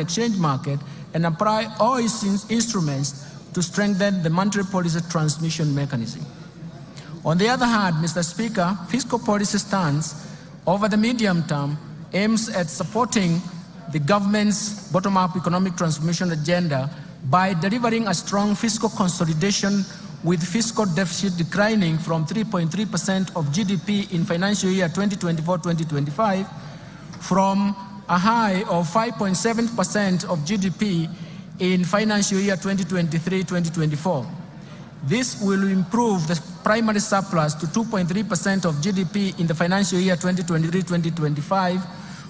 exchange market and apply all its instruments to strengthen the monetary policy transmission mechanism. On the other hand, Mr. Speaker, fiscal policy stance over the medium term aims at supporting the government's bottom-up economic transformation agenda by delivering a strong fiscal consolidation with fiscal deficit declining from 3.3% of GDP in financial year 2024-2025 from a high of 5.7% of GDP in financial year 2023-2024. This will improve the primary surplus to 2.3% of GDP in the financial year 2023-2025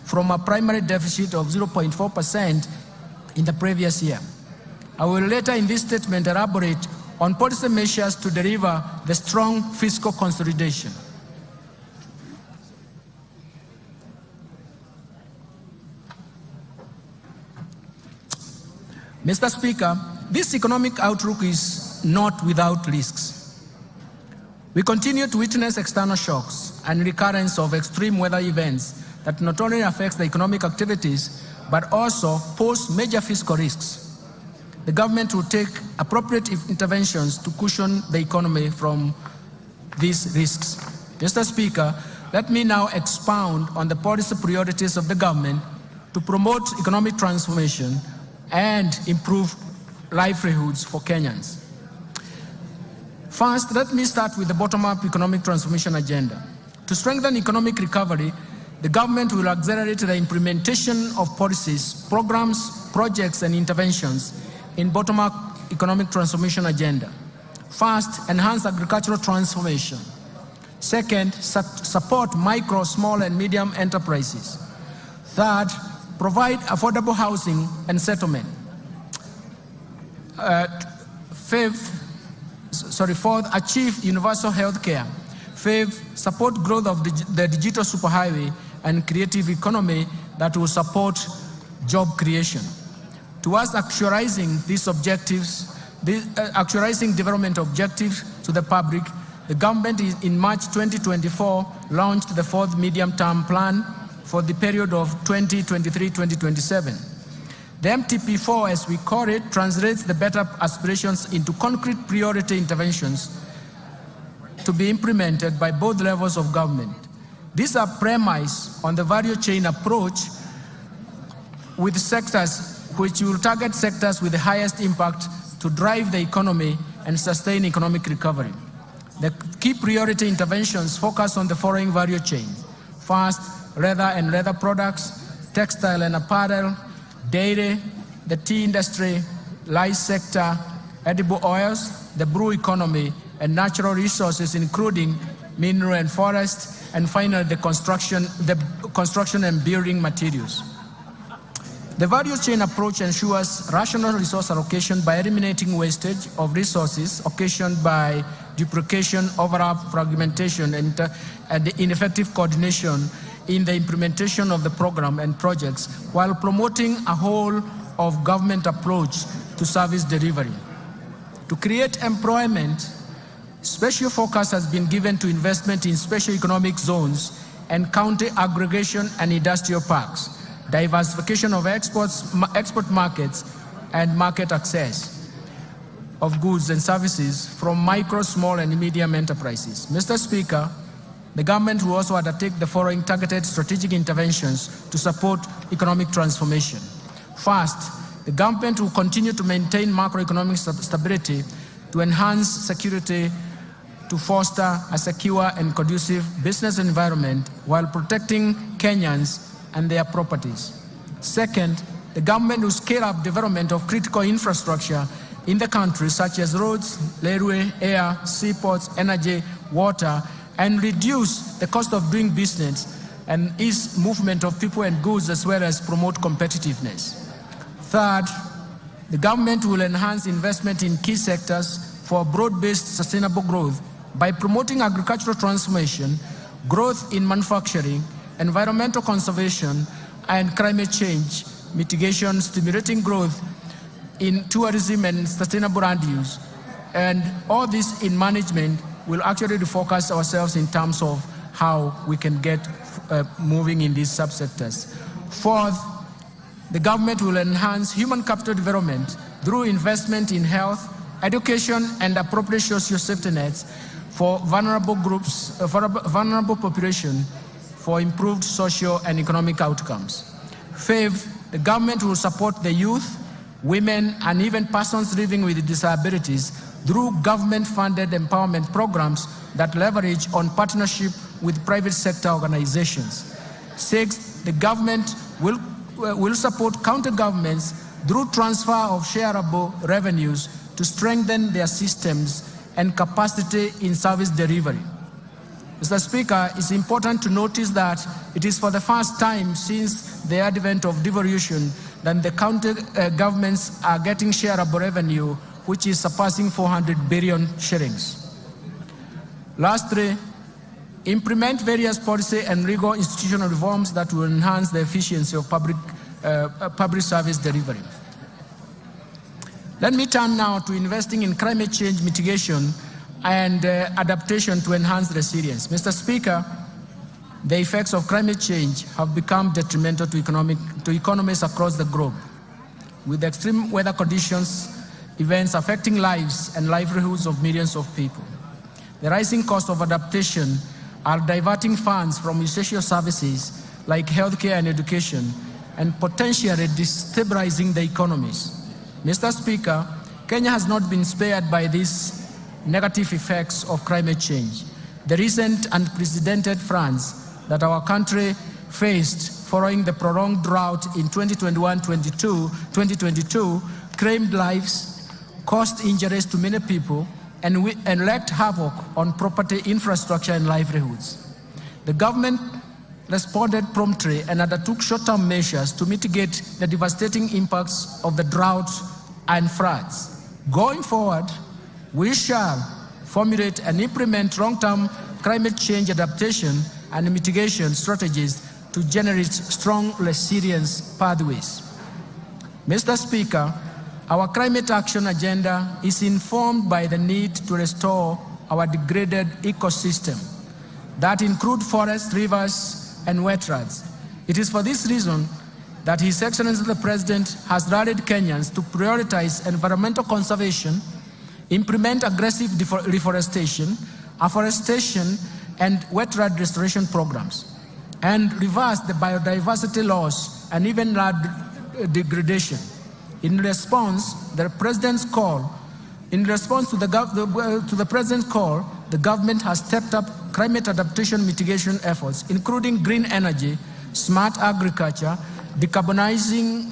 from a primary deficit of 0.4% in the previous year. I will later in this statement elaborate on policy measures to deliver the strong fiscal consolidation. Mr. Speaker, this economic outlook is not without risks. We continue to witness external shocks and recurrence of extreme weather events that not only affect the economic activities, but also pose major fiscal risks. The government will take appropriate interventions to cushion the economy from these risks. Mr. Speaker, let me now expound on the policy priorities of the government to promote economic transformation and improve livelihoods for Kenyans. First, let me start with the bottom-up economic transformation agenda. To strengthen economic recovery, the government will accelerate the implementation of policies, programs, projects, and interventions in bottom-up economic transformation agenda. First, enhance agricultural transformation. Second, support micro, small, and medium enterprises. Third, provide affordable housing and settlement. Fourth, achieve universal health care. Fifth, support growth of the digital superhighway and creative economy that will support job creation. Towards actualizing these objectives, actualizing development objectives to the public, the government in March 2024 launched the fourth medium-term plan for the period of 2023-2027. The MTP4, as we call it, translates the better aspirations into concrete priority interventions to be implemented by both levels of government. These are premised on the value chain approach with sectors which will target sectors with the highest impact to drive the economy and sustain economic recovery. The key priority interventions focus on the following value chains. First, leather and leather products, textile and apparel, dairy, the tea industry, rice sector, edible oils, the brew economy, and natural resources including mineral and forest, and finally the construction and building materials. The value chain approach ensures rational resource allocation by eliminating wastage of resources occasioned by duplication, overlap, fragmentation, and ineffective coordination in the implementation of the program and projects, while promoting a whole of government approach to service delivery. To create employment, special focus has been given to investment in special economic zones and county aggregation and industrial parks, diversification of export markets, and market access of goods and services from micro, small, and medium enterprises. Mr. Speaker, the government will also undertake the following targeted strategic interventions to support economic transformation. First, the government will continue to maintain macroeconomic stability to enhance security, to foster a secure and conducive business environment while protecting Kenyans and their properties. Second, the government will scale up development of critical infrastructure in the country, such as roads, railway, air, seaports, energy, water, and reduce the cost of doing business and ease movement of people and goods, as well as promote competitiveness. Third, the government will enhance investment in key sectors for broad-based sustainable growth by promoting agricultural transformation, growth in manufacturing, environmental conservation, and climate change mitigation, stimulating growth in tourism and sustainable land use. And all this in management will actually refocus ourselves in terms of how we can get moving in these subsectors. Fourth, the government will enhance human capital development through investment in health, education, and appropriate social safety nets for vulnerable groups, for vulnerable population, for improved social and economic outcomes. Fifth, the government will support the youth, women, and even persons living with disabilities through government-funded empowerment programs that leverage on partnership with private sector organizations. Sixth, the government will support county governments through transfer of shareable revenues to strengthen their systems and capacity in service delivery. Mr. Speaker, it's important to notice that it is for the first time since the advent of devolution that the county governments are getting shareable revenue, which is surpassing 400 billion shillings. Lastly, implement various policy and legal institutional reforms that will enhance the efficiency of public service delivery. Let me turn now to investing in climate change mitigation and adaptation to enhance resilience. Mr. Speaker, the effects of climate change have become detrimental to economies across the globe, with extreme weather conditions, events affecting lives and livelihoods of millions of people. The rising cost of adaptation are diverting funds from essential services like healthcare and education, and potentially destabilizing the economies. Mr. Speaker, Kenya has not been spared by these negative effects of climate change. The recent unprecedented floods that our country faced following the prolonged drought in 2021-2022 claimed lives, caused injuries to many people, and wreaked havoc on property, infrastructure, and livelihoods. The government responded promptly and undertook short-term measures to mitigate the devastating impacts of the drought and floods. Going forward, we shall formulate and implement long-term climate change adaptation and mitigation strategies to generate strong resilience pathways. Mr. Speaker, our climate action agenda is informed by the need to restore our degraded ecosystem that include forests, rivers, and wetlands. It is for this reason that His Excellency the President has rallied Kenyans to prioritize environmental conservation, implement aggressive reforestation, afforestation, and wetland restoration programs, and reverse the biodiversity loss and even land degradation. In response to the President's call, the government has stepped up climate adaptation mitigation efforts, including green energy, smart agriculture, decarbonizing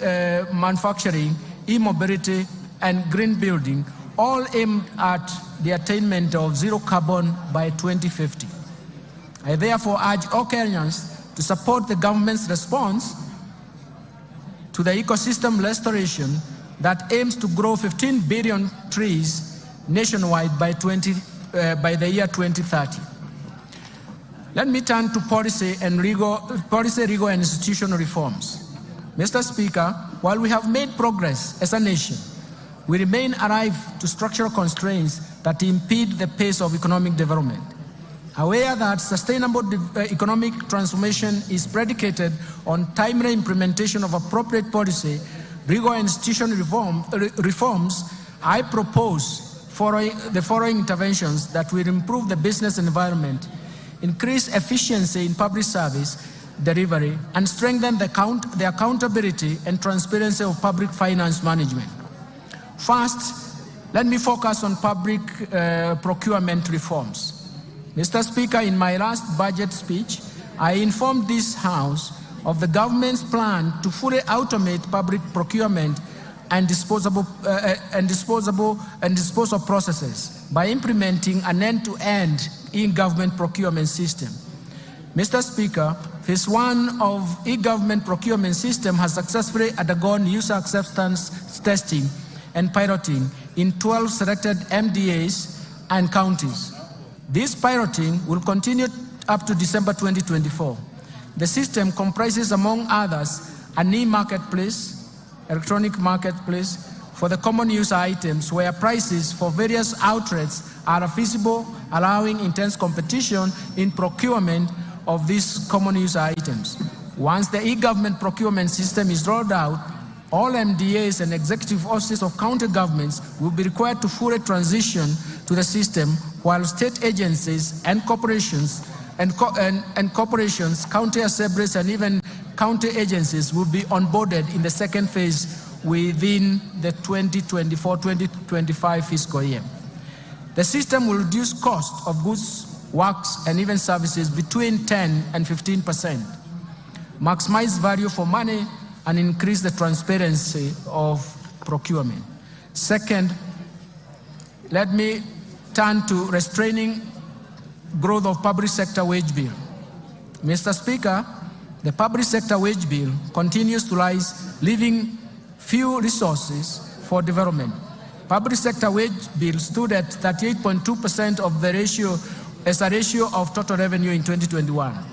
manufacturing, e-mobility, and green building, all aimed at the attainment of zero carbon by 2050. I therefore urge all Kenyans to support the government's response to the ecosystem restoration that aims to grow 15 billion trees nationwide by the year 2030. Let me turn to policy, legal, and institutional reforms. Mr. Speaker, while we have made progress as a nation, we remain alive to structural constraints that impede the pace of economic development. Aware that sustainable economic transformation is predicated on timely implementation of appropriate policy, legal and institutional reforms, I propose the following interventions that will improve the business environment, increase efficiency in public service delivery, and strengthen the accountability and transparency of public finance management. First, let me focus on public procurement reforms. Mr. Speaker, in my last budget speech, I informed this House of the government's plan to fully automate public procurement and disposal processes by implementing an end-to-end e-government procurement system. Mr. Speaker, phase 1 of e-government procurement system has successfully undergone user acceptance testing and piloting in 12 selected MDAs and counties. This piloting will continue up to December 2024. The system comprises, among others, an e-marketplace, electronic marketplace, for the common user items where prices for various outlets are feasible, allowing intense competition in procurement of these common user items. Once the e-government procurement system is rolled out, All MDAs and executive offices of county governments will be required to fully transition to the system, while state agencies and corporations, county assemblies, and even county agencies will be onboarded in the second phase within the 2024-2025 fiscal year. The system will reduce cost of goods, works, and even services between 10 and 15%, maximize value for money, and increase the transparency of procurement. Second, let me turn to restraining growth of public sector wage bill. Mr. Speaker, the public sector wage bill continues to leaving few resources for development. Public sector wage bill stood at 38.2% of the ratio as a ratio of total revenue in 2021.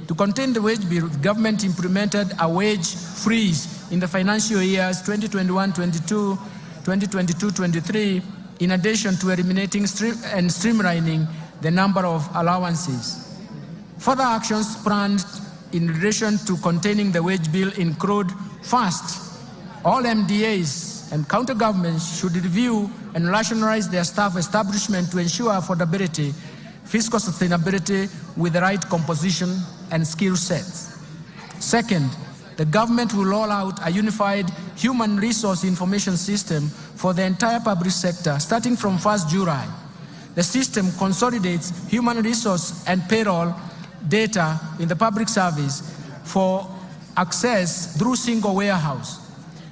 To contain the wage bill, the government implemented a wage freeze in the financial years 2021-22, 2022-23, in addition to eliminating and streamlining the number of allowances. Further actions planned in relation to containing the wage bill include: first, all MDAs and county governments should review and rationalize their staff establishment to ensure affordability, fiscal sustainability with the right composition and skill sets. Second, the government will roll out a unified human resource information system for the entire public sector starting from 1st July. The system consolidates human resource and payroll data in the public service for access through single warehouse.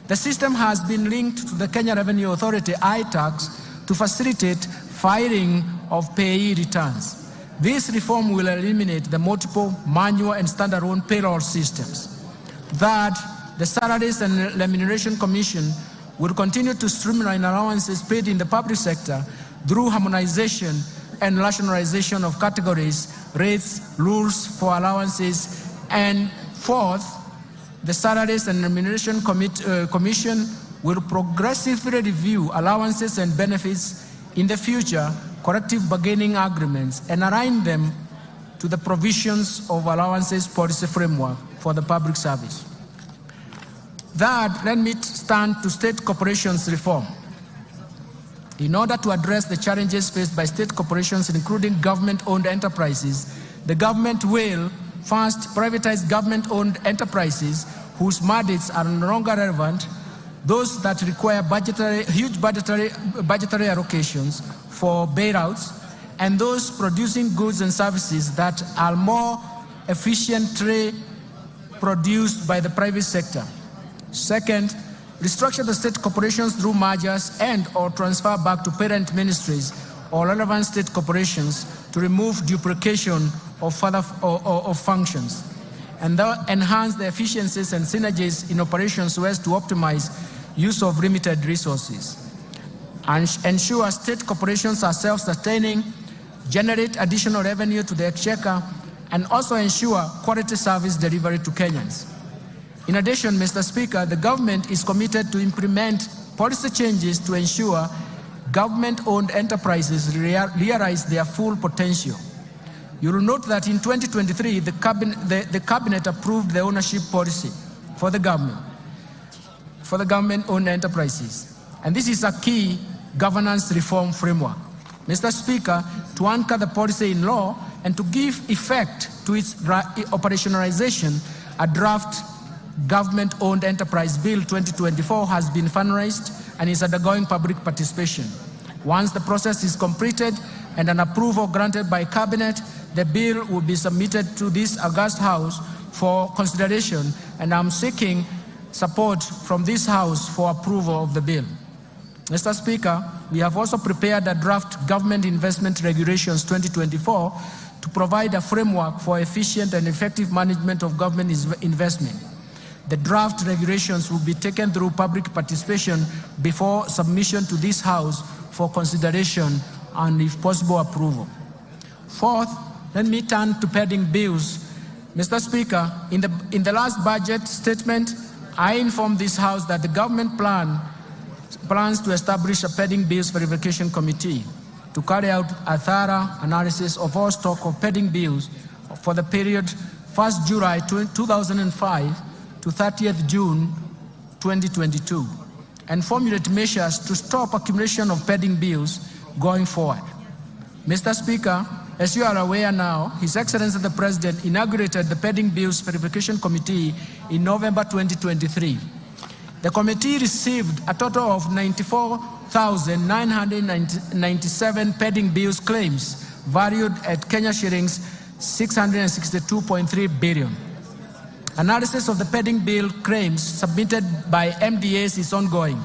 The system has been linked to the Kenya Revenue Authority iTax to facilitate filing of payee returns. This reform will eliminate the multiple manual and standalone payroll systems. Third, the Salaries and Remuneration Commission will continue to streamline allowances paid in the public sector through harmonization and rationalization of categories, rates, rules for allowances. And fourth, the Salaries and Remuneration Commission will progressively review allowances and benefits in the future, collective bargaining agreements, and align them to the provisions of allowances policy framework for the public service. Third, let me turn to state corporations reform. In order to address the challenges faced by state corporations, including government-owned enterprises, the government will first privatize government-owned enterprises whose mandates are no longer relevant, those that require huge budgetary allocations for bailouts, and those producing goods and services that are more efficiently produced by the private sector. Second, restructure the state corporations through mergers and/or transfer back to parent ministries or relevant state corporations to remove duplication of functions, and enhance the efficiencies and synergies in operations so as to optimize use of limited resources, and ensure state corporations are self-sustaining, generate additional revenue to the exchequer, and also ensure quality service delivery to Kenyans. In addition, Mr. Speaker, the government is committed to implement policy changes to ensure government-owned enterprises realize their full potential. You will note that in 2023, the cabinet approved the ownership policy for the government-owned enterprises. And this is a key governance reform framework. Mr. Speaker, to anchor the policy in law and to give effect to its operationalization, a draft Government-Owned Enterprise Bill 2024 has been finalized and is undergoing public participation. Once the process is completed and an approval granted by Cabinet, the bill will be submitted to this august House for consideration, and I'm seeking support from this House for approval of the bill. Mr. Speaker, we have also prepared a draft Government Investment Regulations 2024 to provide a framework for efficient and effective management of government investment. The draft regulations will be taken through public participation before submission to this House for consideration and, if possible, approval. Fourth, let me turn to pending bills. Mr. Speaker, in the last budget statement, I informed this House that the government plans to establish a pending bills verification committee to carry out a thorough analysis of all stock of pending bills for the period 1st July 2005 to 30th June 2022 and formulate measures to stop accumulation of pending bills going forward. Mr. Speaker, as you are aware now, His Excellency the President inaugurated the Pending Bills Verification Committee in November 2023. The committee received a total of 94,997 pending bills claims valued at Kenya shillings 662.3 billion. Analysis of the pending bill claims submitted by MDAs is ongoing.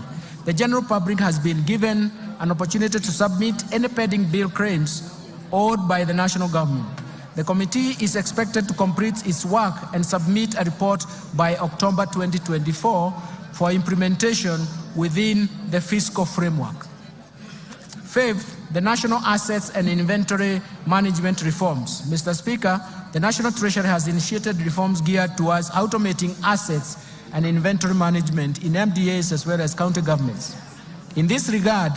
The general public has been given an opportunity to submit any pending bill claims owed by the national government. The committee is expected to complete its work and submit a report by October 2024 for implementation within the fiscal framework. Fifth, the national assets and inventory management reforms. Mr. Speaker, the National Treasury has initiated reforms geared towards automating assets and inventory management in MDAs as well as county governments. In this regard,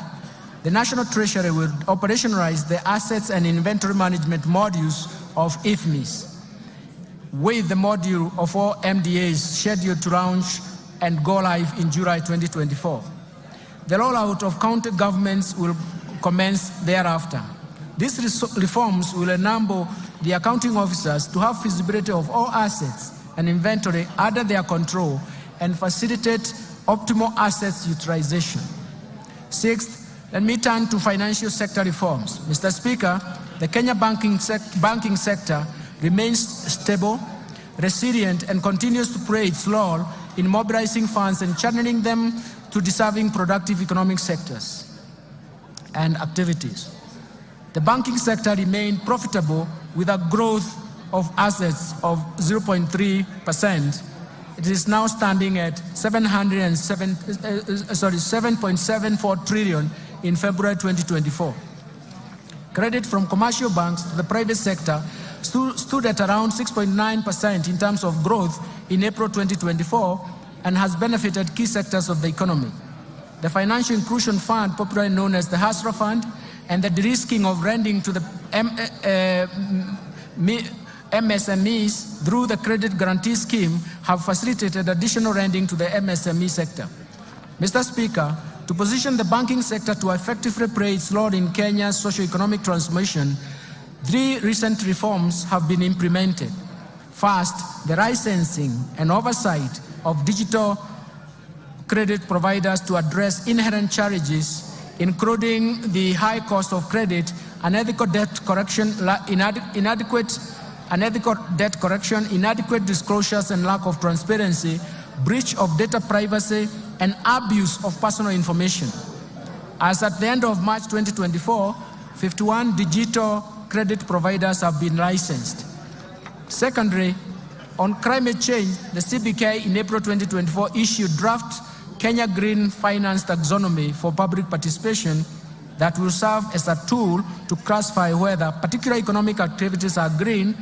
the National Treasury will operationalize the assets and inventory management modules of IFMIS, with the module of all MDAs scheduled to launch and go live in July 2024. The rollout of county governments will commence thereafter. These reforms will enable the accounting officers to have visibility of all assets and inventory under their control and facilitate optimal assets utilization. Sixth, let me turn to financial sector reforms. Mr. Speaker, the Kenya banking sector remains stable, resilient, and continues to play its role in mobilizing funds and channeling them to deserving productive economic sectors and activities. The banking sector remained profitable with a growth of assets of 0.3%. It is now standing at 7.74 trillion in February 2024. Credit from commercial banks to the private sector stood at around 6.9% in terms of growth in April 2024 and has benefited key sectors of the economy. The Financial Inclusion Fund, popularly known as the HASRA Fund, and the de-risking of lending to the MSMEs through the Credit Guarantee Scheme have facilitated additional lending to the MSME sector. Mr. Speaker, to position the banking sector to effectively play its role in Kenya's socio-economic transformation, 3 recent reforms have been implemented. First, the licensing and oversight of digital credit providers to address inherent challenges, including the high cost of credit, inadequate debt correction, inadequate disclosures and lack of transparency, breach of data privacy, and abuse of personal information. As at the end of March 2024, 51 digital credit providers have been licensed. Secondly, on climate change, the CBK in April 2024 issued draft Kenya Green Finance Taxonomy for public participation that will serve as a tool to classify whether particular economic activities are green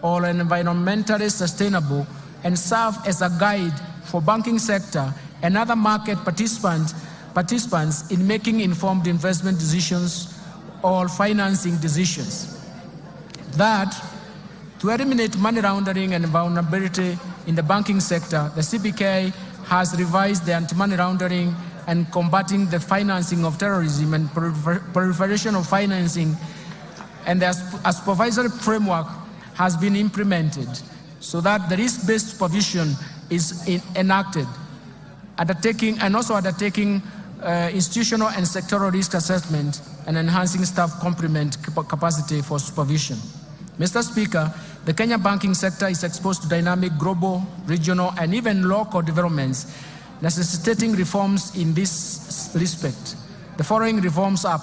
or environmentally sustainable, and serve as a guide for banking sector and other market participants in making informed investment decisions or financing decisions. Third, to eliminate money laundering and vulnerability in the banking sector, the CBK has revised the anti-money laundering and combating the financing of terrorism and proliferation of financing, and the supervisory framework has been implemented so that the risk-based supervision is enacted, undertaking institutional and sectoral risk assessment and enhancing staff complement capacity for supervision. Mr. Speaker, the Kenya banking sector is exposed to dynamic global, regional, and even local developments, necessitating reforms in this respect. The following reforms are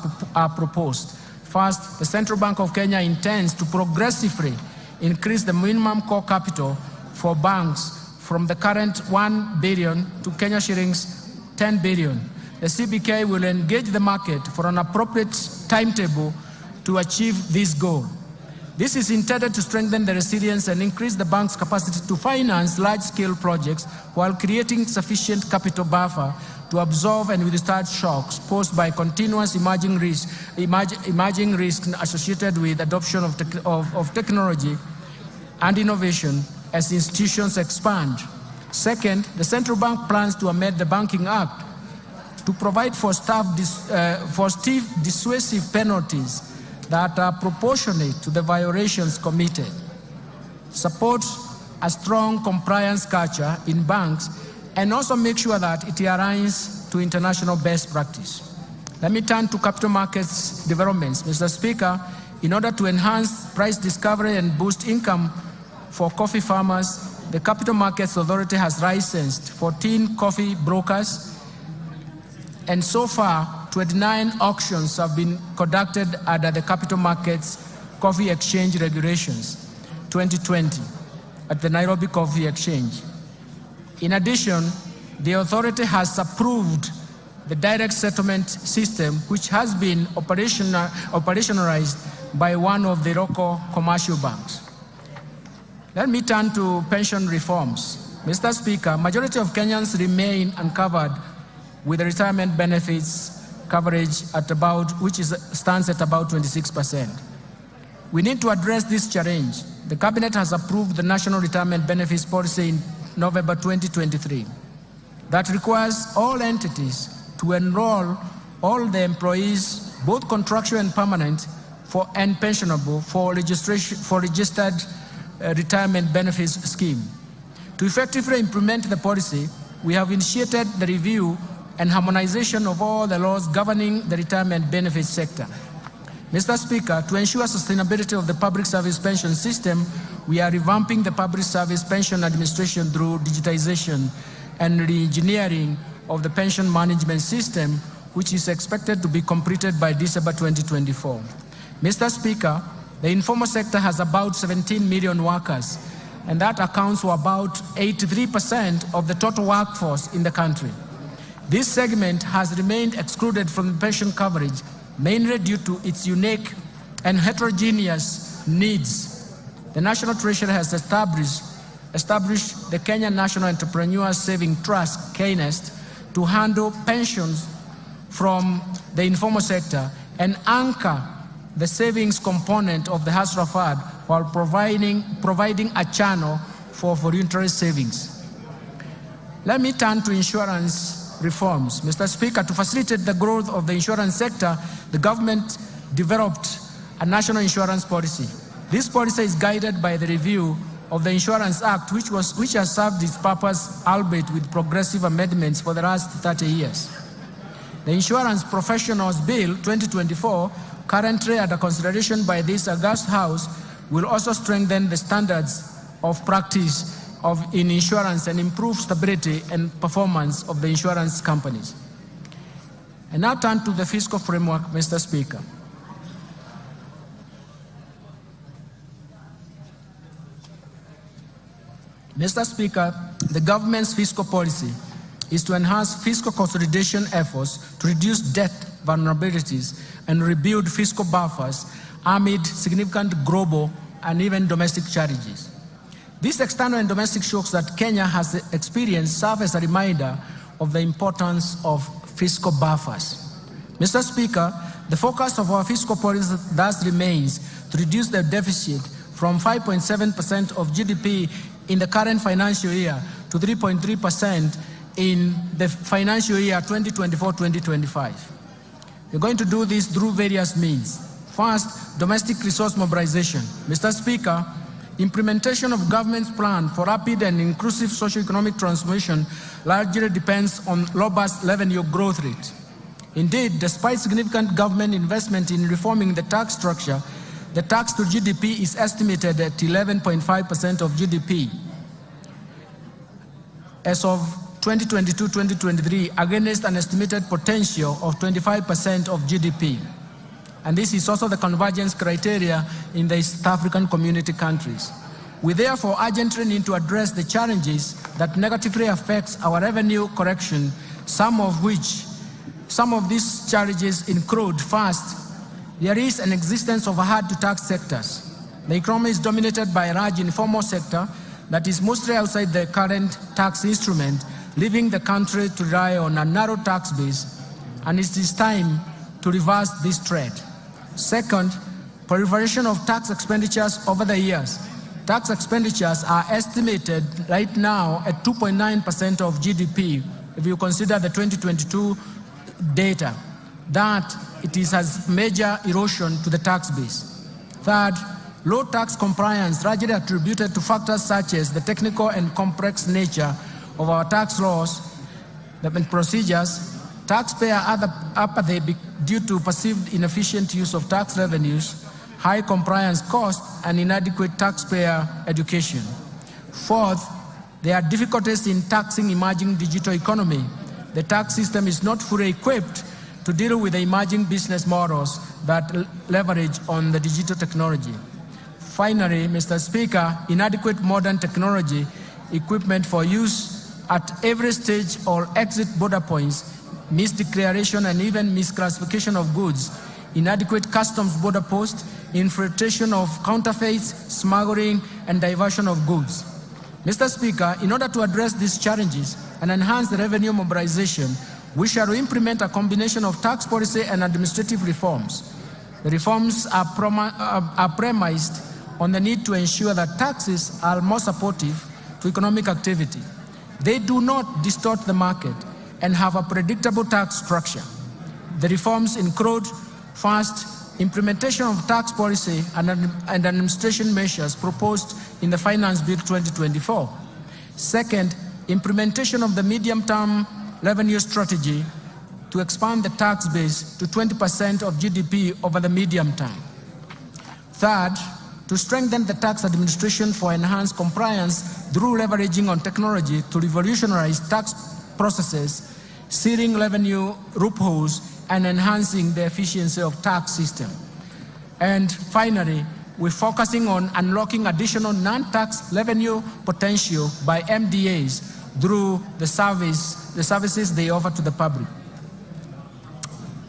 proposed. First, the Central Bank of Kenya intends to progressively increase the minimum core capital for banks from the current 1 billion to Kenya shillings 10 billion. The CBK will engage the market for an appropriate timetable to achieve this goal. This is intended to strengthen the resilience and increase the bank's capacity to finance large-scale projects while creating sufficient capital buffer to absorb and withstand shocks posed by continuous emerging risks associated with adoption of technology and innovation as institutions expand. Second, the central bank plans to amend the Banking Act to provide for stiff dissuasive penalties that are proportionate to the violations committed, support a strong compliance culture in banks, and also make sure that it aligns to international best practice. Let me turn to capital markets developments. Mr. Speaker, in order to enhance price discovery and boost income for coffee farmers, the Capital Markets Authority has licensed 14 coffee brokers, and so far 29 auctions have been conducted under the Capital Markets Coffee Exchange Regulations 2020 at the Nairobi Coffee Exchange. In addition, the authority has approved the direct settlement system, which has been operationalized by one of the local commercial banks. Let me turn to pension reforms. Mr. Speaker, majority of Kenyans remain uncovered with retirement benefits coverage which stands at about 26%. We need to address this challenge. The Cabinet has approved the National Retirement Benefits Policy in November 2023 that requires all entities to enroll all the employees, both contractual and permanent, and pensionable, for registered retirement benefits scheme. To effectively implement the policy, we have initiated the review and harmonization of all the laws governing the retirement benefits sector. Mr. Speaker, to ensure sustainability of the public service pension system, we are revamping the public service pension administration through digitization and re-engineering of the pension management system, which is expected to be completed by December 2024. Mr. Speaker, the informal sector has about 17 million workers, and that accounts for about 83% of the total workforce in the country. This segment has remained excluded from pension coverage, mainly due to its unique and heterogeneous needs. The National Treasury has established the Kenya National Entrepreneur Saving Trust, KNEST, to handle pensions from the informal sector and anchor the savings component of the hustler fund while providing a channel for voluntary savings. Let me turn to insurance reforms. Mr. Speaker, to facilitate the growth of the insurance sector, the government developed a national insurance policy. This policy is guided by the review of the Insurance Act, which has served its purpose, albeit with progressive amendments, for the last 30 years. The Insurance Professionals Bill 2024, currently under consideration by this august House, will also strengthen the standards of practice in insurance and improve stability and performance of the insurance companies. I now turn to the fiscal framework, Mr. Speaker. Mr. Speaker, the government's fiscal policy is to enhance fiscal consolidation efforts to reduce debt vulnerabilities and rebuild fiscal buffers amid significant global and even domestic challenges. These external and domestic shocks that Kenya has experienced serve as a reminder of the importance of fiscal buffers. Mr. Speaker, the focus of our fiscal policy thus remains to reduce the deficit from 5.7% of GDP in the current financial year to 3.3% in the financial year 2024-2025. We're going to do this through various means. First, domestic resource mobilization. Mr. Speaker, implementation of government's plan for rapid and inclusive socio-economic transformation largely depends on robust revenue growth rate. Indeed, despite significant government investment in reforming the tax structure, the tax to GDP is estimated at 11.5% of GDP as of 2022-2023, against an estimated potential of 25% of GDP. And this is also the convergence criteria in the East African community countries. We therefore urgently need to address the challenges that negatively affects our revenue collection, some of these challenges include: first, there is an existence of hard-to-tax sectors. The economy is dominated by a large informal sector that is mostly outside the current tax instrument, leaving the country to rely on a narrow tax base, and it is time to reverse this trend. Second, proliferation of tax expenditures over the years. tax expenditures are estimated right now at 2.9% of GDP, if you consider the 2022 data, that it has major erosion to the tax base. Third, low tax compliance largely attributed to factors such as the technical and complex nature of our tax laws and procedures, taxpayer apathy due to perceived inefficient use of tax revenues, high compliance costs, and inadequate taxpayer education. Fourth, there are difficulties in taxing emerging digital economy. The tax system is not fully equipped to deal with the emerging business models that leverage on the digital technology. Finally, Mr. Speaker, inadequate modern technology equipment for use at every stage or exit border points, misdeclaration and even misclassification of goods, inadequate customs border posts, infiltration of counterfeits, smuggling, and diversion of goods. Mr. Speaker, in order to address these challenges and enhance the revenue mobilization, we shall implement a combination of tax policy and administrative reforms. The reforms are premised on the need to ensure that taxes are more supportive to economic activity. They do not distort the market and have a predictable tax structure. The reforms include, first, implementation of tax policy and administration measures proposed in the Finance Bill 2024. Second, implementation of the medium-term revenue strategy to expand the tax base to 20% of GDP over the medium term. Third, to strengthen the tax administration for enhanced compliance through leveraging on technology to revolutionize tax processes, sealing revenue loopholes, and enhancing the efficiency of tax system. And finally, we're focusing on unlocking additional non-tax revenue potential by MDAs through the services they offer to the public.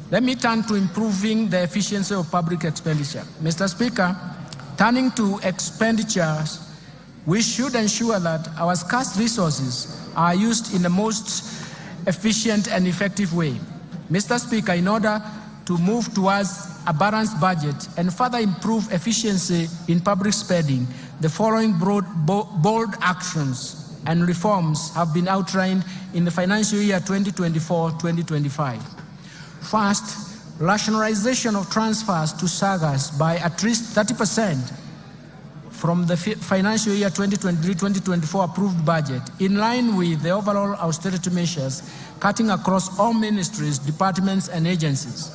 Let me turn to improving the efficiency of public expenditure. Mr. Speaker, turning to expenditures, we should ensure that our scarce resources are used in the most efficient and effective way. Mr. Speaker, in order to move towards a balanced budget and further improve efficiency in public spending, the following bold actions and reforms have been outlined in the financial year 2024-2025. First, rationalization of transfers to SAGAs by at least 30% from the financial year 2023-2024 approved budget, in line with the overall austerity measures, cutting across all ministries, departments, and agencies.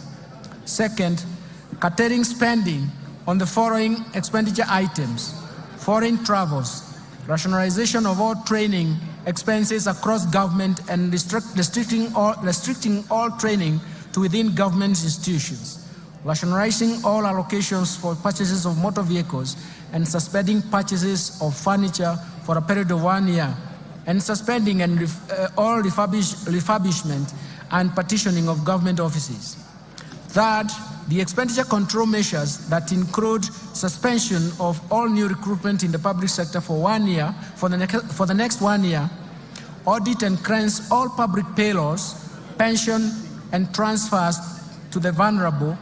Second, curtailing spending on the following expenditure items: foreign travels, rationalization of all training expenses across government, and restricting all training to within government institutions, rationalizing all allocations for purchases of motor vehicles, and suspending purchases of furniture for a period of 1 year, and suspending all refurbishment and partitioning of government offices. Third, the expenditure control measures that include suspension of all new recruitment in the public sector for 1 year, for the next 1 year, audit and cleanse all public payrolls, pension, and transfers to the vulnerable,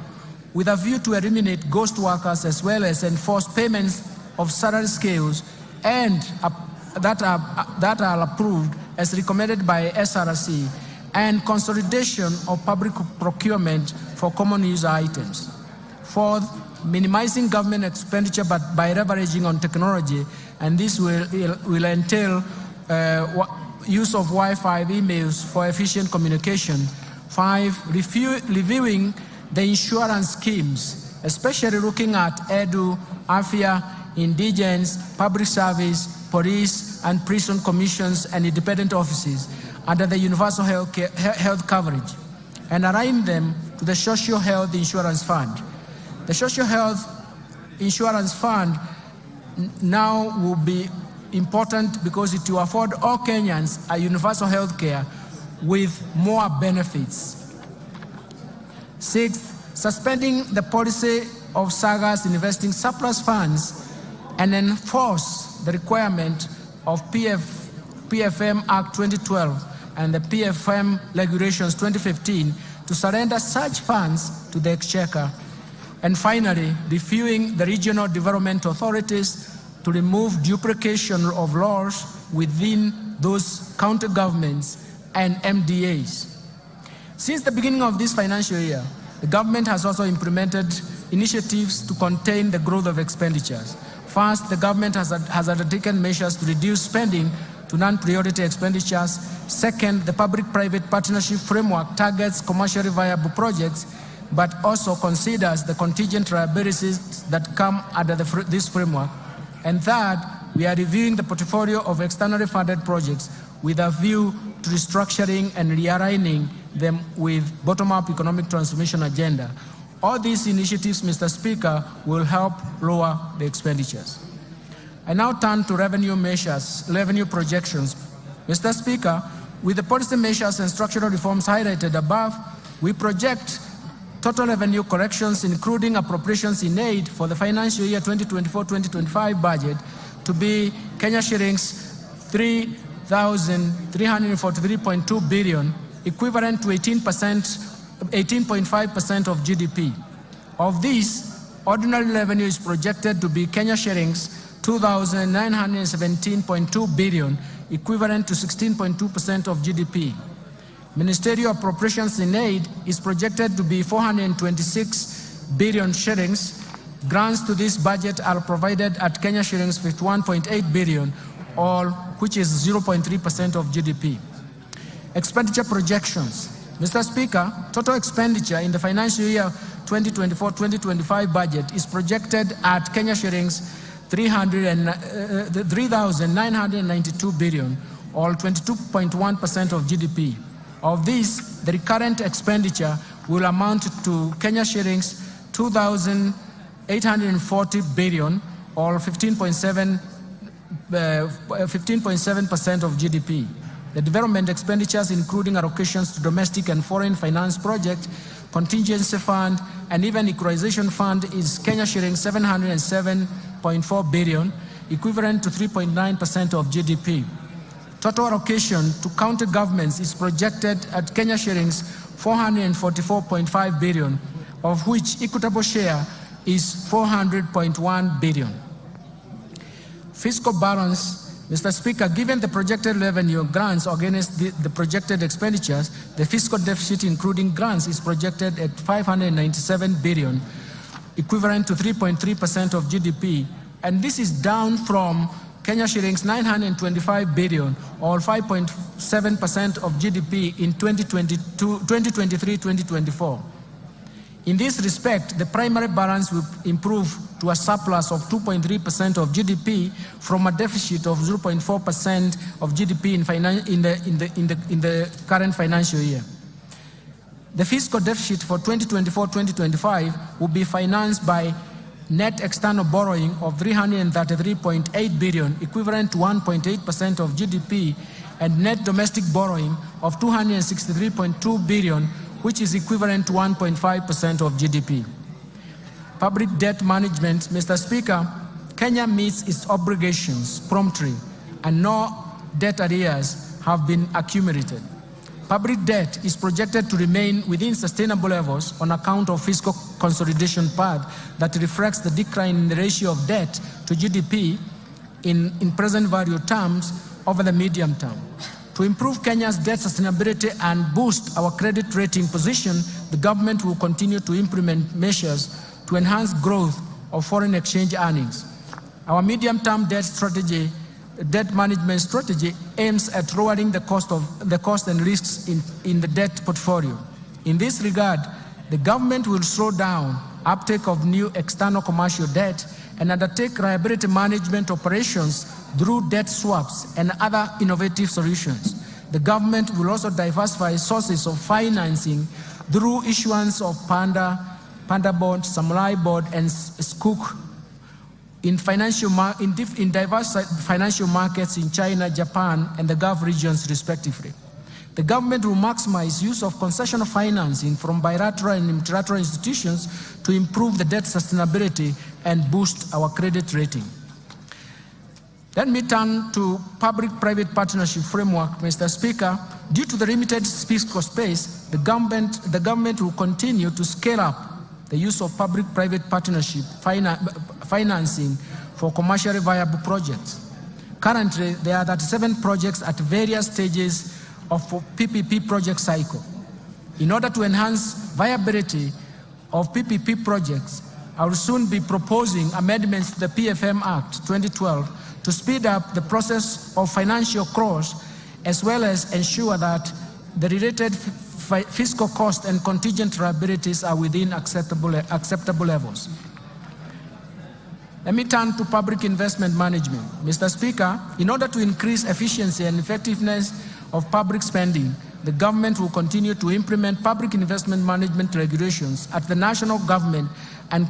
with a view to eliminate ghost workers, as well as enforce payments of salary scales and that are approved as recommended by SRC, and consolidation of public procurement for common user items. Fourth, minimizing government expenditure by leveraging on technology, and this will entail use of Wi-Fi emails for efficient communication. 5, reviewing the insurance schemes, especially looking at EDU, AFIA, indigence, public service, police, and prison commissions and independent offices under the universal health coverage, and align them to the Social Health Insurance Fund. The Social Health Insurance Fund now will be important because it will afford all Kenyans a universal health care with more benefits. 6th, suspending the policy of SAGAs investing surplus funds and enforce the requirement of PFM Act 2012 and the PFM Regulations 2015 to surrender such funds to the Exchequer. And finally, reviewing the regional development authorities, to remove duplication of laws within those county governments and MDAs. Since the beginning of this financial year, the government has also implemented initiatives to contain the growth of expenditures. First, the government has undertaken measures to reduce spending to non-priority expenditures. Second, the public-private partnership framework targets commercially viable projects, but also considers the contingent liabilities that come under this framework. And third, we are reviewing the portfolio of externally funded projects with a view to restructuring and realigning them with bottom-up economic transformation agenda. All these initiatives, Mr. Speaker, will help lower the expenditures. I now turn to revenue measures, revenue projections. Mr. Speaker, with the policy measures and structural reforms highlighted above, we project total revenue corrections, including appropriations in aid for the financial year 2024-2025 budget to be Kenya shillings 3,343.2 billion, equivalent to 18.5% of GDP. Of this, ordinary revenue is projected to be Kenya shillings 2,917.2 billion, equivalent to 16.2% of GDP. Ministerial appropriations in aid is projected to be 426 billion shillings. Grants to this budget are provided at Kenya shillings 51.8 billion, which is 0.3% of GDP. Expenditure projections. Mr. Speaker, total expenditure in the financial year 2024-2025 budget is projected at Kenya shillings 3,992 billion, or 22.1% of GDP. Of this, the recurrent expenditure will amount to Kenya shillings 2,840 billion, or 15.7% of GDP. The development expenditures, including allocations to domestic and foreign finance projects, contingency fund, and even equalization fund, is Kenya shillings 707.4 billion, equivalent to 3.9% of GDP. Total allocation to county governments is projected at Kenya shillings 444.5 billion, of which equitable share is 400.1 billion. Fiscal balance. Mr. Speaker, given the projected revenue grants against the projected expenditures, the fiscal deficit including grants is projected at 597 billion, equivalent to 3.3% of GDP, and this is down from Kenya shillings 925 billion, or 5.7% of GDP in 2023-2024. In this respect, the primary balance will improve to a surplus of 2.3% of GDP from a deficit of 0.4% of GDP in the current financial year. The fiscal deficit for 2024-2025 will be financed by net external borrowing of 333.8 billion, equivalent to 1.8% of GDP, and net domestic borrowing of 263.2 billion, which is equivalent to 1.5% of GDP. Public debt management. Mr. Speaker, Kenya meets its obligations promptly, and no debt arrears have been accumulated. Public debt is projected to remain within sustainable levels on account of fiscal consolidation path that reflects the decline in the ratio of debt to GDP in present value terms over the medium term. To improve Kenya's debt sustainability and boost our credit rating position, the government will continue to implement measures to enhance growth of foreign exchange earnings. Our medium-term debt management strategy aims at lowering the cost and risks in the debt portfolio. In this regard, the government will slow down uptake of new external commercial debt and undertake liability management operations through debt swaps and other innovative solutions. The government will also diversify sources of financing through issuance of Panda bond, Samurai bond, and Sukuk in diverse financial markets in China, Japan, and the Gulf regions respectively. The government will maximize use of concessional financing from bilateral and multilateral institutions to improve the debt sustainability and boost our credit rating. Let me turn to public-private partnership framework, Mr. Speaker. Due to the limited fiscal space, the government will continue to scale up the use of public-private partnership financing for commercially viable projects. Currently, there are 37 projects at various stages of PPP project cycle. In order to enhance viability of PPP projects, I will soon be proposing amendments to the PFM Act 2012 to speed up the process of financial close, as well as ensure that the related fiscal cost and contingent liabilities are within acceptable levels. Let me turn to public investment management. Mr. Speaker, in order to increase efficiency and effectiveness of public spending, the government will continue to implement public investment management regulations at the national government and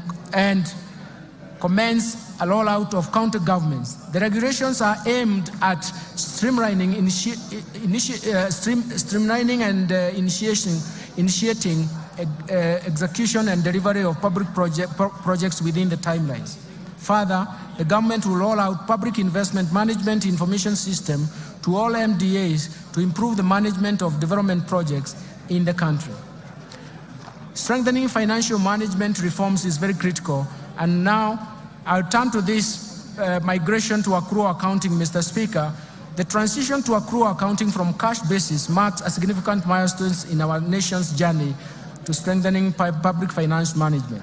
commence a rollout of county governments. The regulations are aimed at streamlining and initiating execution and delivery of public projects within the timelines. Further, the government will roll out public investment management information system to all MDAs to improve the management of development projects in the country. Strengthening financial management reforms is very critical, and now I'll turn to this migration to accrual accounting, Mr. Speaker. The transition to accrual accounting from cash basis marks a significant milestone in our nation's journey to strengthening public finance management.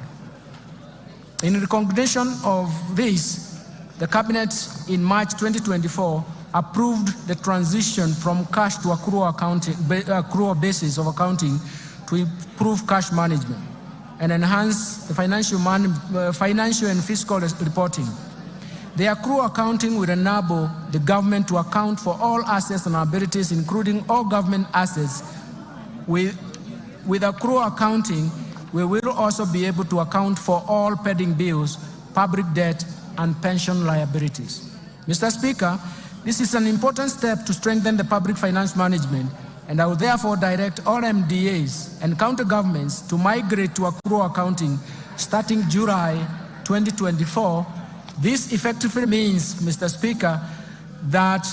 In recognition of this, the Cabinet in March 2024 approved the transition from cash to accrual basis of accounting to improve cash management and enhance the financial and fiscal reporting. The accrual accounting will enable the government to account for all assets and liabilities, including all government assets. With accrual accounting, we will also be able to account for all pending bills, public debt, and pension liabilities. Mr. Speaker, this is an important step to strengthen the public finance management, and I will therefore direct all MDAs and county governments to migrate to accrual accounting starting July 2024. This effectively means, Mr. Speaker, that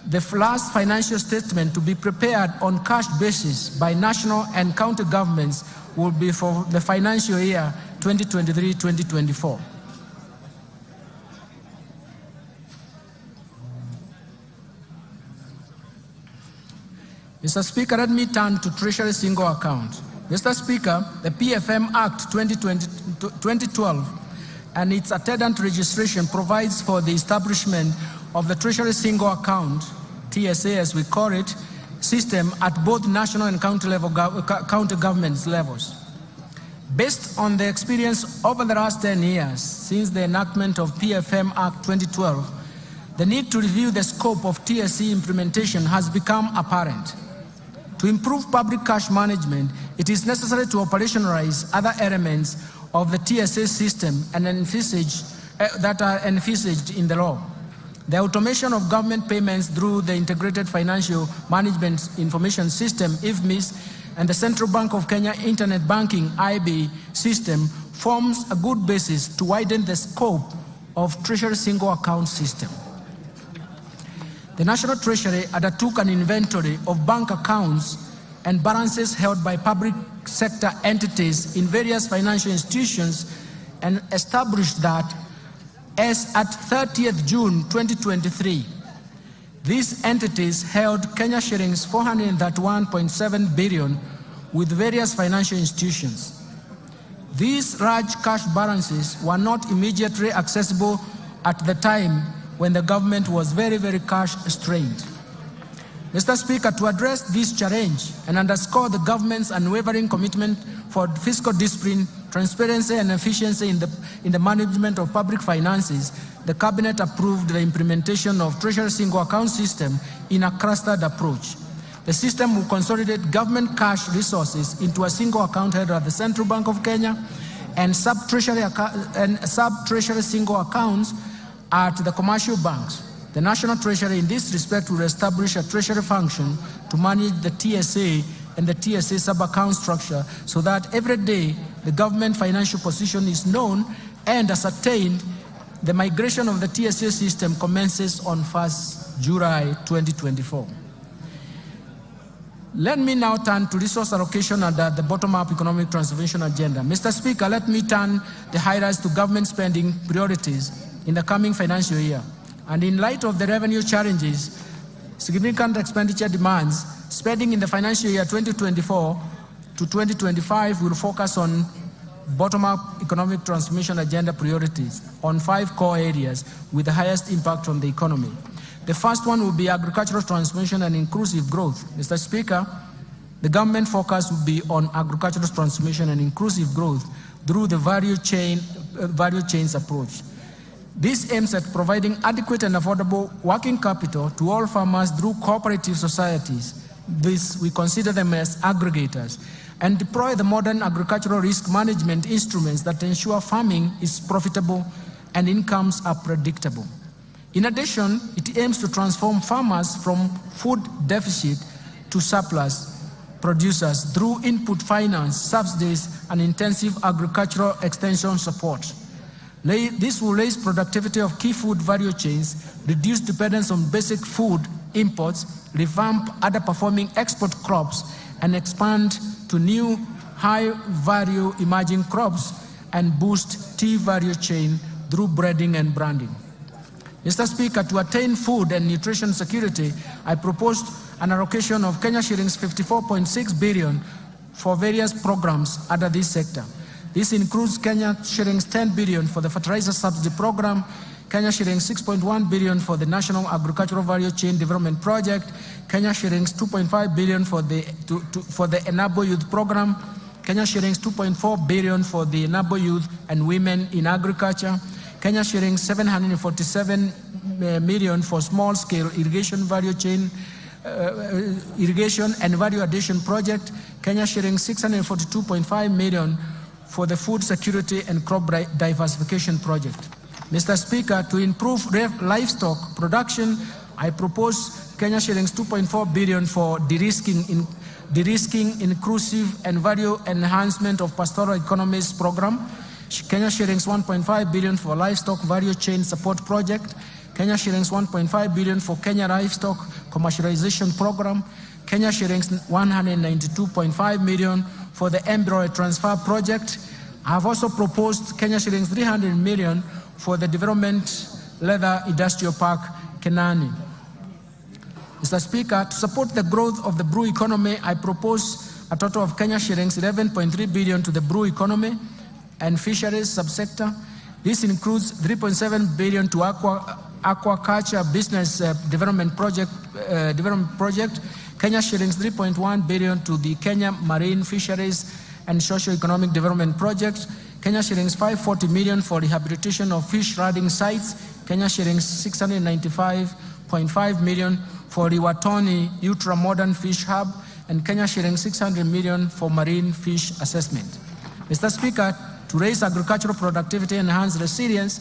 the last financial statement to be prepared on cash basis by national and county governments will be for the financial year 2023-2024. Mr. Speaker, let me turn to Treasury Single Account. Mr. Speaker, the PFM Act 2012 and its attendant registration provides for the establishment of the Treasury Single Account, TSA as we call it, system at both national and county government levels. Based on the experience over the last 10 years since the enactment of PFM Act 2012, the need to review the scope of TSC implementation has become apparent. To improve public cash management, it is necessary to operationalize other elements of the TSA system and that are envisaged in the law. The automation of government payments through the Integrated Financial Management Information System, IFMIS, and the Central Bank of Kenya Internet Banking, IB, system forms a good basis to widen the scope of Treasury Single Account system. The National Treasury undertook an inventory of bank accounts and balances held by public sector entities in various financial institutions and established that as at 30th June 2023, these entities held Kenya shillings 431.7 billion with various financial institutions. These large cash balances were not immediately accessible at the time when the government was very, very cash strained. Mr. Speaker, to address this challenge and underscore the government's unwavering commitment for fiscal discipline, transparency, and efficiency in the management of public finances, the Cabinet approved the implementation of Treasury Single Account system in a clustered approach. The system will consolidate government cash resources into a single account held at the Central Bank of Kenya and sub-treasury single accounts at the commercial banks. The National Treasury in this respect will establish a treasury function to manage the TSA and the TSA sub-account structure so that every day the government financial position is known and ascertained. The migration of the TSA system commences on 1st July 2024. Let me now turn to resource allocation under the bottom-up economic transformation agenda. Mr. Speaker, let me turn the highlights to government spending priorities in the coming financial year. And in light of the revenue challenges, significant expenditure demands, spending in the financial year 2024 to 2025 will focus on bottom-up economic transformation agenda priorities on 5 core areas with the highest impact on the economy. The first one will be agricultural transformation and inclusive growth. Mr. Speaker, the government focus will be on agricultural transformation and inclusive growth through the value chains approach. This aims at providing adequate and affordable working capital to all farmers through cooperative societies. This, we consider them as aggregators, and deploy the modern agricultural risk management instruments that ensure farming is profitable and incomes are predictable. In addition, it aims to transform farmers from food deficit to surplus producers through input finance, subsidies, and intensive agricultural extension support. This will raise productivity of key food value chains, reduce dependence on basic food imports, revamp underperforming export crops, and expand to new high-value emerging crops, and boost tea value chain through breeding and branding. Mr. Speaker, to attain food and nutrition security, I proposed an allocation of Kenya shillings 54.6 billion for various programs under this sector. This includes Kenya shillings 10 billion for the fertilizer subsidy program, Kenya shillings 6.1 billion for the National Agricultural Value Chain Development Project, Kenya shillings 2.5 billion for the Enable Youth program, Kenya shillings 2.4 billion for the Enable Youth and Women in Agriculture, Kenya shillings 747 million for small-scale irrigation value chain, irrigation and value addition project, Kenya shillings 642.5 million for the food security and crop diversification project. Mr. Speaker, to improve livestock production, I propose Kenya shillings 2.4 billion for de-risking, inclusive and value enhancement of pastoral economies program, Kenya shillings 1.5 billion for livestock value chain support project, Kenya shillings 1.5 billion for Kenya livestock commercialization program, Kenya shillings 192.5 million for the embryo transfer project. I have also proposed Kenya shillings 300 million for the development leather industrial park, Kenani. Mr. Speaker, to support the growth of the brew economy, I propose a total of Kenya shillings 11.3 billion to the brew economy and fisheries subsector. This includes 3.7 billion to aquaculture business development project, Kenya shillings 3.1 billion to the Kenya Marine Fisheries and Socio-Economic Development Project, Kenya shillings 540 million for rehabilitation of fish riding sites, Kenya shillings 695.5 million for Riwatoni Ultra-Modern Fish Hub, and Kenya shillings 600 million for marine fish assessment. Mr. Speaker, to raise agricultural productivity and enhance resilience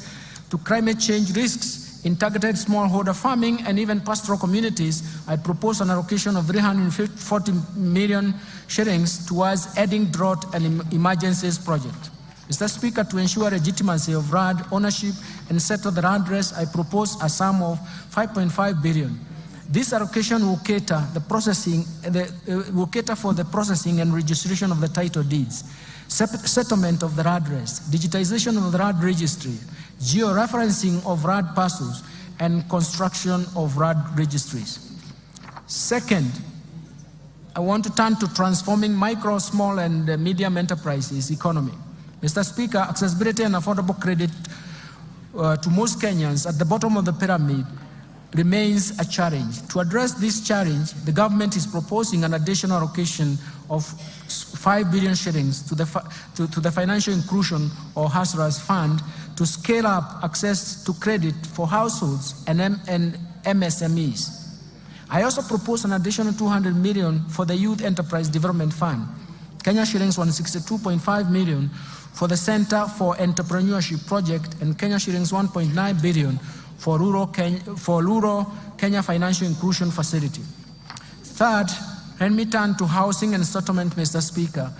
to climate change risks in targeted smallholder farming and even pastoral communities, I propose an allocation of 340 million shillings towards adding drought and emergencies project. Mr. Speaker, to ensure legitimacy of RAD ownership and settle the RAD race, I propose a sum of 5.5 billion. This allocation will cater for the processing and registration of the title deeds, settlement of the RAD race, digitization of the RAD registry, georeferencing of RAD parcels, and construction of RAD registries. Second, I want to turn to transforming micro, small, and medium enterprises economy. Mr. Speaker, accessibility and affordable credit to most Kenyans at the bottom of the pyramid remains a challenge. To address this challenge, the government is proposing an additional allocation of 5 billion shillings to the Financial Inclusion or Hustlers Fund to scale up access to credit for households and MSMEs. I also propose an additional 200 million for the Youth Enterprise Development Fund, Kenya shillings 162.5 million for the Center for Entrepreneurship Project, and Kenya shillings 1.9 billion for rural Kenya Financial Inclusion Facility. Third, let me turn to housing and settlement, Mr. Speaker.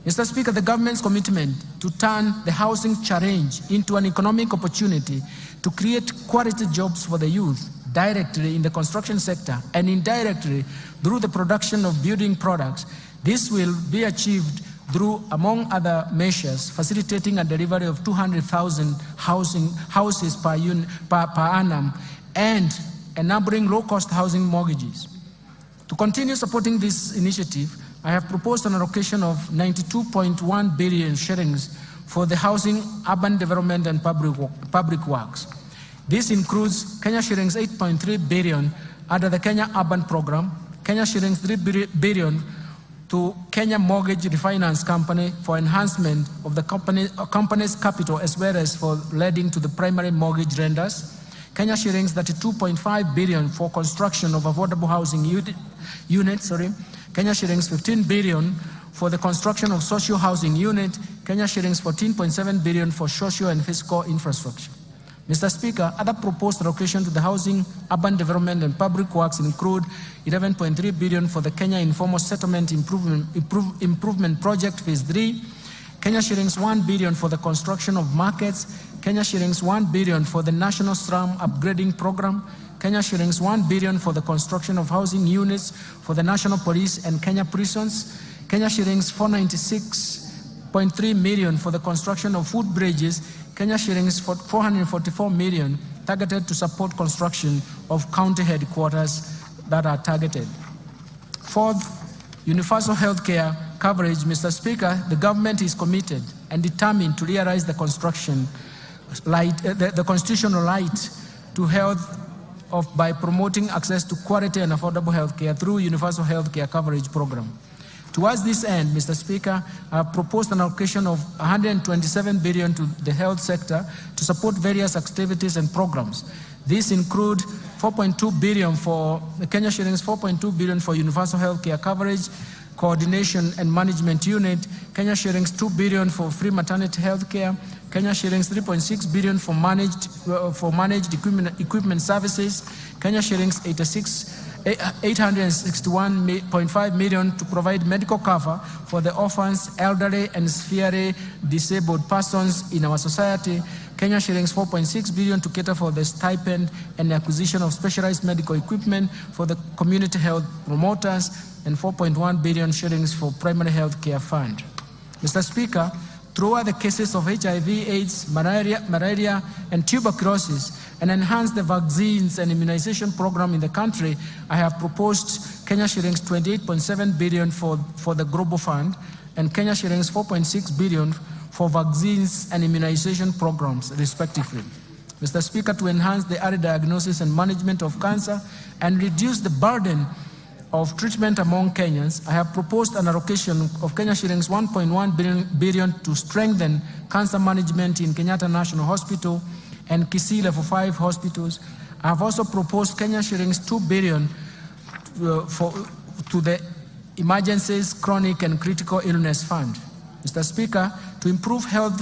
Mr. Speaker, the government's commitment to turn the housing challenge into an economic opportunity to create quality jobs for the youth directly in the construction sector and indirectly through the production of building products. This will be achieved through, among other measures, facilitating a delivery of 200,000 houses per annum and enabling low-cost housing mortgages. To continue supporting this initiative, I have proposed an allocation of 92.1 billion shillings for the housing, urban development, and public works. This includes Kenya shillings 8.3 billion under the Kenya Urban Program, Kenya shillings 3 billion to Kenya Mortgage Refinance Company for enhancement of the company's capital as well as for lending to the primary mortgage lenders, Kenya shillings 32.5 billion for construction of affordable housing units, Kenya shillings 15 billion for the construction of social housing unit, Kenya shillings 14.7 billion for social and physical infrastructure. Mr. Speaker, other proposed allocation to the housing, urban development, and public works include 11.3 billion for the Kenya Informal Settlement Improvement Project Phase 3, Kenya shillings 1 billion for the construction of markets, Kenya shillings 1 billion for the National Slum Upgrading Program, Kenya shillings 1 billion for the construction of housing units for the National Police and Kenya prisons, Kenya shillings 496.3 million for the construction of food bridges, Kenya shillings 444 million targeted to support construction of county headquarters that are targeted. Fourth, universal health care coverage. Mr. Speaker, the government is committed and determined to realize the constitutional right to health by promoting access to quality and affordable health care through universal health care coverage program. Towards this end, Mr. Speaker, I have proposed an allocation of 127 billion to the health sector to support various activities and programs. These include 4.2 billion for Kenya shillings, 4.2 billion for universal health care coverage, coordination and management unit, Kenya shillings 2 billion for free maternity health care, Kenya shillings 3.6 billion for managed equipment services, Kenya shillings 861.5 million to provide medical cover for the orphans, elderly, and severely disabled persons in our society, Kenya shillings 4.6 billion to cater for the stipend and acquisition of specialized medical equipment for the community health promoters, and 4.1 billion shillings for primary health care fund. Mr. Speaker, throughout the cases of HIV, AIDS, malaria, and tuberculosis, and enhance the vaccines and immunization program in the country, I have proposed Kenya shillings 28.7 billion for the Global Fund, and Kenya shillings 4.6 billion for vaccines and immunization programs, respectively. Mr. Speaker, to enhance the early diagnosis and management of cancer and reduce the burden of treatment among Kenyans, I have proposed an allocation of Kenya shillings 1.1 billion to strengthen cancer management in Kenyatta National Hospital and Kisii Level 5 hospitals. I have also proposed Kenya shillings 2 billion to the Emergencies, Chronic and Critical Illness Fund. Mr. Speaker, to improve health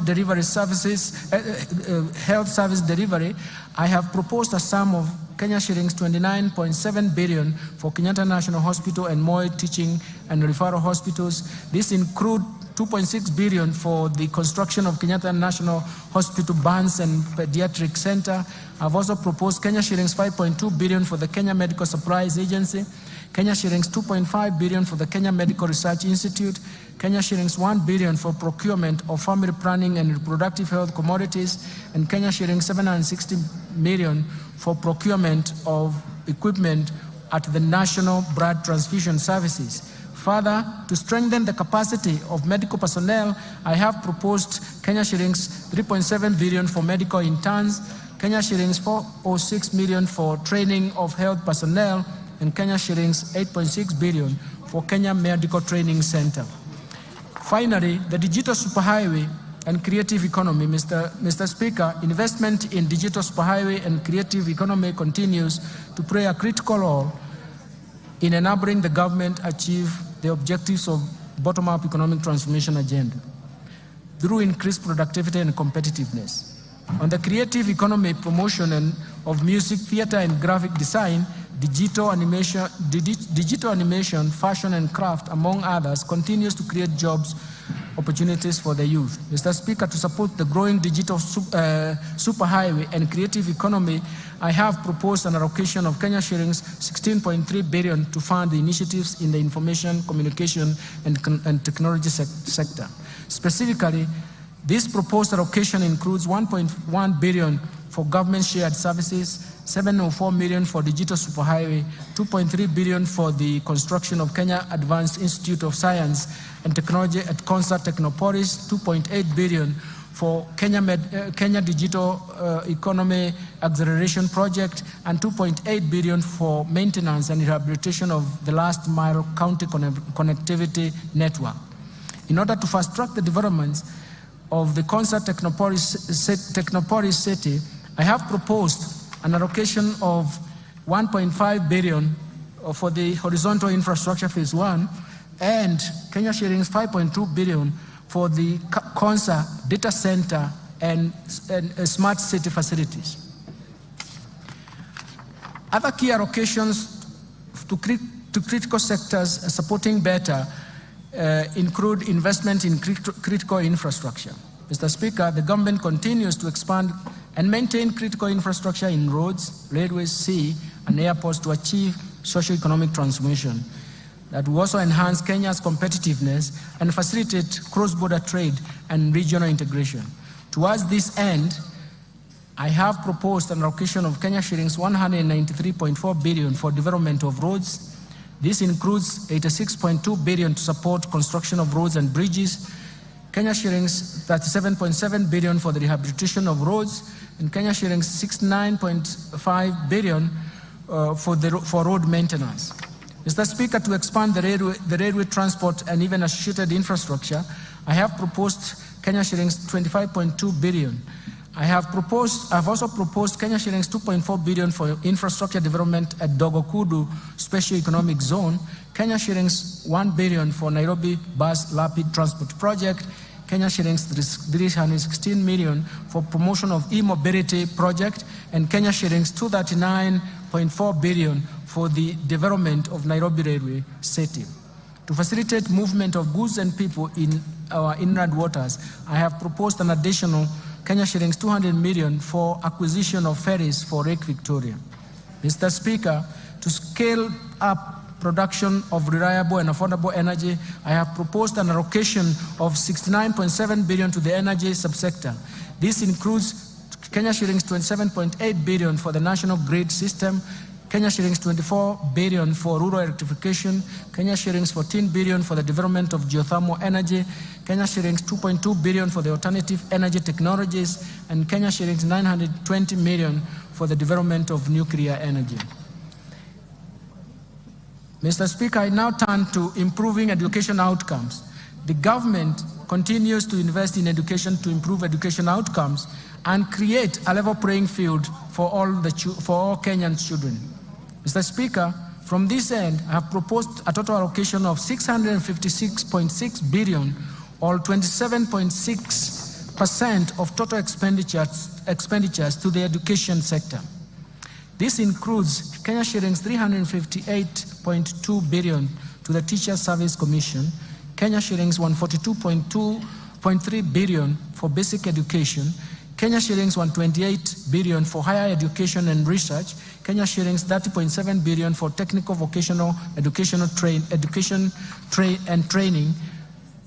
service delivery, I have proposed a sum of Kenya shillings 29.7 billion for Kenyatta National Hospital and Moi Teaching and Referral Hospitals. This includes 2.6 billion for the construction of Kenyatta National Hospital Burns and Pediatric Center. I've also proposed Kenya shillings 5.2 billion for the Kenya Medical Supplies Agency, Kenya shillings 2.5 billion for the Kenya Medical Research Institute, Kenya shillings 1 billion for procurement of family planning and reproductive health commodities, and Kenya shillings 760 million for procurement of equipment at the National Blood Transfusion Services. Further, to strengthen the capacity of medical personnel, I have proposed Kenya shillings 3.7 billion for medical interns, Kenya shillings 406 million for training of health personnel, and Kenya shillings 8.6 billion for Kenya Medical Training Center. Finally, the digital superhighway and creative economy. Mr. Speaker, investment in digital superhighway and creative economy continues to play a critical role in enabling the government achieve the objectives of bottom-up economic transformation agenda through increased productivity and competitiveness. On the creative economy promotion and of music, theater, and graphic design, digital animation, fashion, and craft, among others, continues to create jobs opportunities for the youth. Mr. Speaker, to support the growing digital superhighway and creative economy, I have proposed an allocation of Kenya shillings 16.3 billion to fund the initiatives in the information, communication, and technology sector. Specifically, this proposed allocation includes 1.1 billion for government shared services, 704 million for digital superhighway, 2.3 billion for the construction of Kenya Advanced Institute of Science and Technology at Concert Technopolis, 2.8 billion for Kenya Digital Economy Acceleration Project, and 2.8 billion for maintenance and rehabilitation of the last mile county connectivity network. In order to fast-track the developments of the Concert Technopolis city, I have proposed an allocation of 1.5 billion for the horizontal infrastructure phase 1 and Kenya shillings 5.2 billion for the Concert data center and smart city facilities. Other key allocations to critical sectors supporting better include investment in critical infrastructure. Mr. Speaker, the government continues to expand and maintain critical infrastructure in roads, railways, sea, and airports to achieve socio-economic transformation that will also enhance Kenya's competitiveness and facilitate cross-border trade and regional integration. Towards this end, I have proposed an allocation of Kenya shillings 193.4 billion for development of roads. This includes 86.2 billion to support construction of roads and bridges, Kenya shillings 37.7 billion for the rehabilitation of roads, and Kenya shillings 69.5 billion for road maintenance. Mr. Speaker, to expand the railway transport and even associated infrastructure, I have proposed Kenya shillings 25.2 billion. I have also proposed Kenya shillings 2.4 billion for infrastructure development at Dogokudu Special Economic Zone, Kenya shillings 1 billion for Nairobi Bus Rapid Transport Project, Kenya shillings 316 million for promotion of e-mobility project, and Kenya shillings 239.4 billion for the development of Nairobi Railway City. To facilitate movement of goods and people in our inland waters, I have proposed an additional Kenya shillings 200 million for acquisition of ferries for Lake Victoria. Mr. Speaker, to scale up production of reliable and affordable energy, I have proposed an allocation of 69.7 billion to the energy subsector. This includes Kenya shillings 27.8 billion for the national grid system, Kenya shillings 24 billion for rural electrification, Kenya shillings 14 billion for the development of geothermal energy, Kenya shillings 2.2 billion for the alternative energy technologies, and Kenya shillings 920 million for the development of nuclear energy. Mr. Speaker, I now turn to improving education outcomes. The government continues to invest in education to improve education outcomes and create a level playing field for all Kenyan children. Mr. Speaker, from this end, I have proposed a total allocation of 656.6 billion, or 27.6% of total expenditures to the education sector. This includes Kenya shillings 358.2 billion to the Teachers Service Commission, Kenya shillings 142.3 billion for basic education, Kenya shillings 128 billion for higher education and research, Kenya shillings 30.7 billion for technical vocational education and training.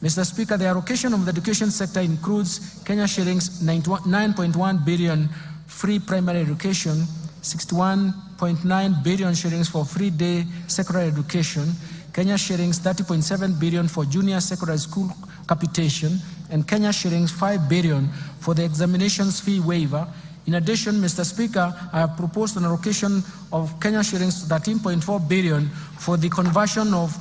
Mr. Speaker, the allocation of the education sector includes Kenya shillings 9.1 billion free primary education, 61.9 billion shillings for free day secondary education, Kenya shillings 30.7 billion for junior secondary school capitation, and Kenya shillings 5 billion for the examinations fee waiver. In addition, Mr. Speaker, I have proposed an allocation of Kenya shillings 13.4 billion for the conversion of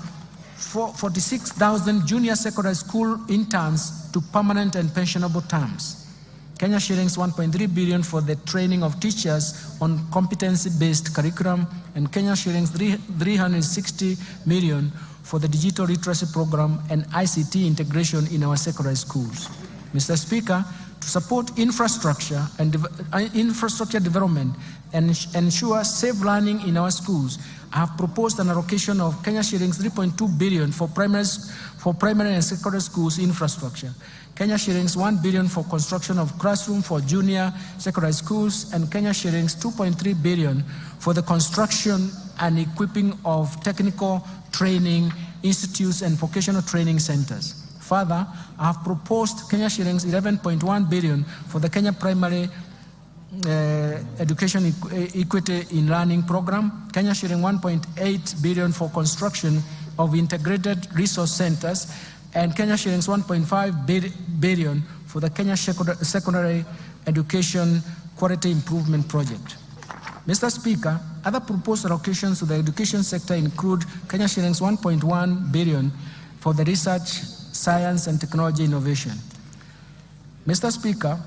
46,000 junior secondary school interns to permanent and pensionable terms. Kenya shillings 1.3 billion for the training of teachers on competency-based curriculum, and Kenya shillings 360 million for the digital literacy program and ICT integration in our secondary schools. Mr. Speaker, to support infrastructure and infrastructure development and ensure safe learning in our schools, I have proposed an allocation of Kenya shillings 3.2 billion for primary and secondary schools infrastructure, Kenya shillings 1 billion for construction of classroom for junior secondary schools, and Kenya shillings 2.3 billion for the construction and equipping of technical training institutes and vocational training centers. Further, I have proposed Kenya shillings 11.1 billion for the Kenya Primary Education Equity in Learning Program, Kenya shilling 1.8 billion for construction of integrated resource centers, and Kenya shillings 1.5 billion for the Kenya Secondary Education Quality Improvement Project. Mr. Speaker, other proposed allocations to the education sector include Kenya shillings 1.1 billion for the research, science, and technology innovation. Mr. Speaker,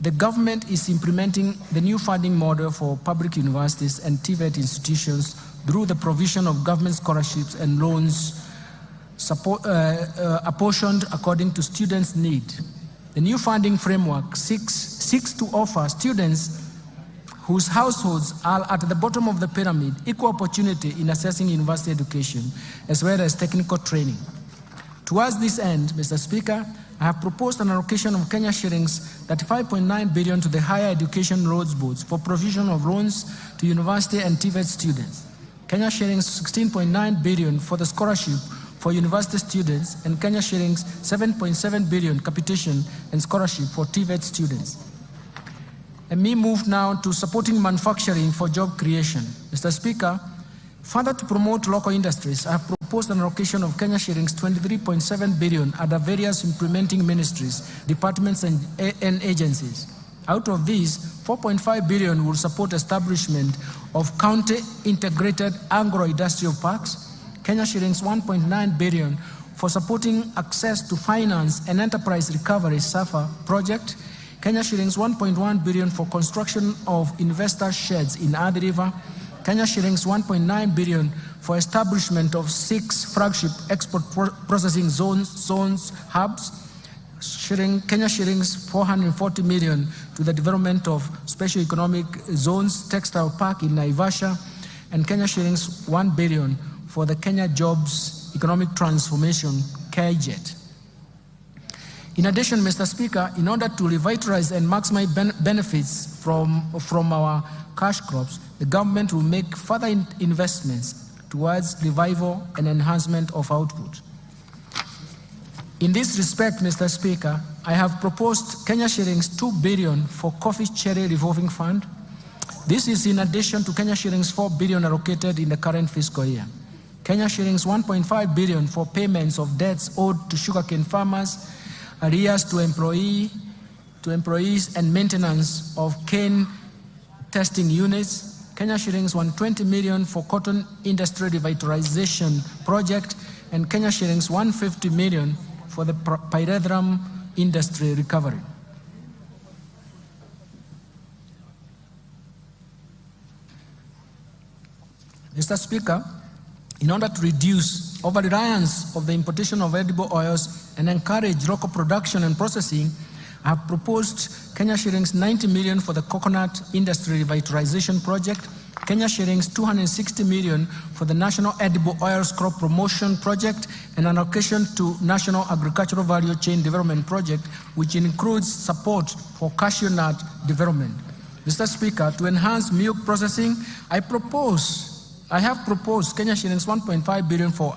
the government is implementing the new funding model for public universities and TVET institutions through the provision of government scholarships and loans apportioned according to students' need. The new funding framework seeks to offer students whose households are at the bottom of the pyramid equal opportunity in accessing university education as well as technical training. Towards this end, Mr. Speaker, I have proposed an allocation of Kenya shillings 35.9 billion to the Higher Education Roads Boards for provision of loans to university and TVET students, Kenya shillings 16.9 billion for the scholarship for university students, and Kenya shillings 7.7 billion capitation and scholarship for TVET students. Let me move now to supporting manufacturing for job creation. Mr. Speaker, further to promote local industries, I have proposed an allocation of Kenya shillings 23.7 billion under various implementing ministries, departments, and agencies. Out of these, 4.5 billion will support establishment of county integrated agro-industrial parks, Kenya shillings 1.9 billion for supporting access to finance and enterprise recovery SAFA project, Kenya shillings 1.1 billion for construction of investor sheds in Athi River, Kenya shillings 1.9 billion for establishment of 6 flagship export processing zones hubs, Kenya shillings 440 million to the development of special economic zones textile park in Naivasha, and Kenya shillings 1 billion for the Kenya Jobs Economic Transformation KJET. In addition, Mr. Speaker, in order to revitalize and maximize benefits from our cash crops, the government will make further investments towards revival and enhancement of output. In this respect, Mr. Speaker, I have proposed Kenya shillings 2 billion for Coffee Cherry Revolving Fund. This is in addition to Kenya shillings 4 billion allocated in the current fiscal year. Kenya shillings 1.5 billion for payments of debts owed to sugarcane farmers, arrears to employees, and maintenance of cane testing units, Kenya shillings 120 million for cotton industry revitalization project, and Kenya shillings 150 million for the pyrethrum industry recovery. Mr. Speaker, in order to reduce over-reliance of the importation of edible oils and encourage local production and processing, I have proposed Kenya shillings 90 million for the coconut industry revitalization project, Kenya shillings 260 million for the National Edible Oils Crop Promotion Project, and an allocation to National Agricultural Value Chain Development Project, which includes support for cashew nut development. Mr. Speaker, to enhance milk processing, I have proposed Kenya shillings 1.5 billion for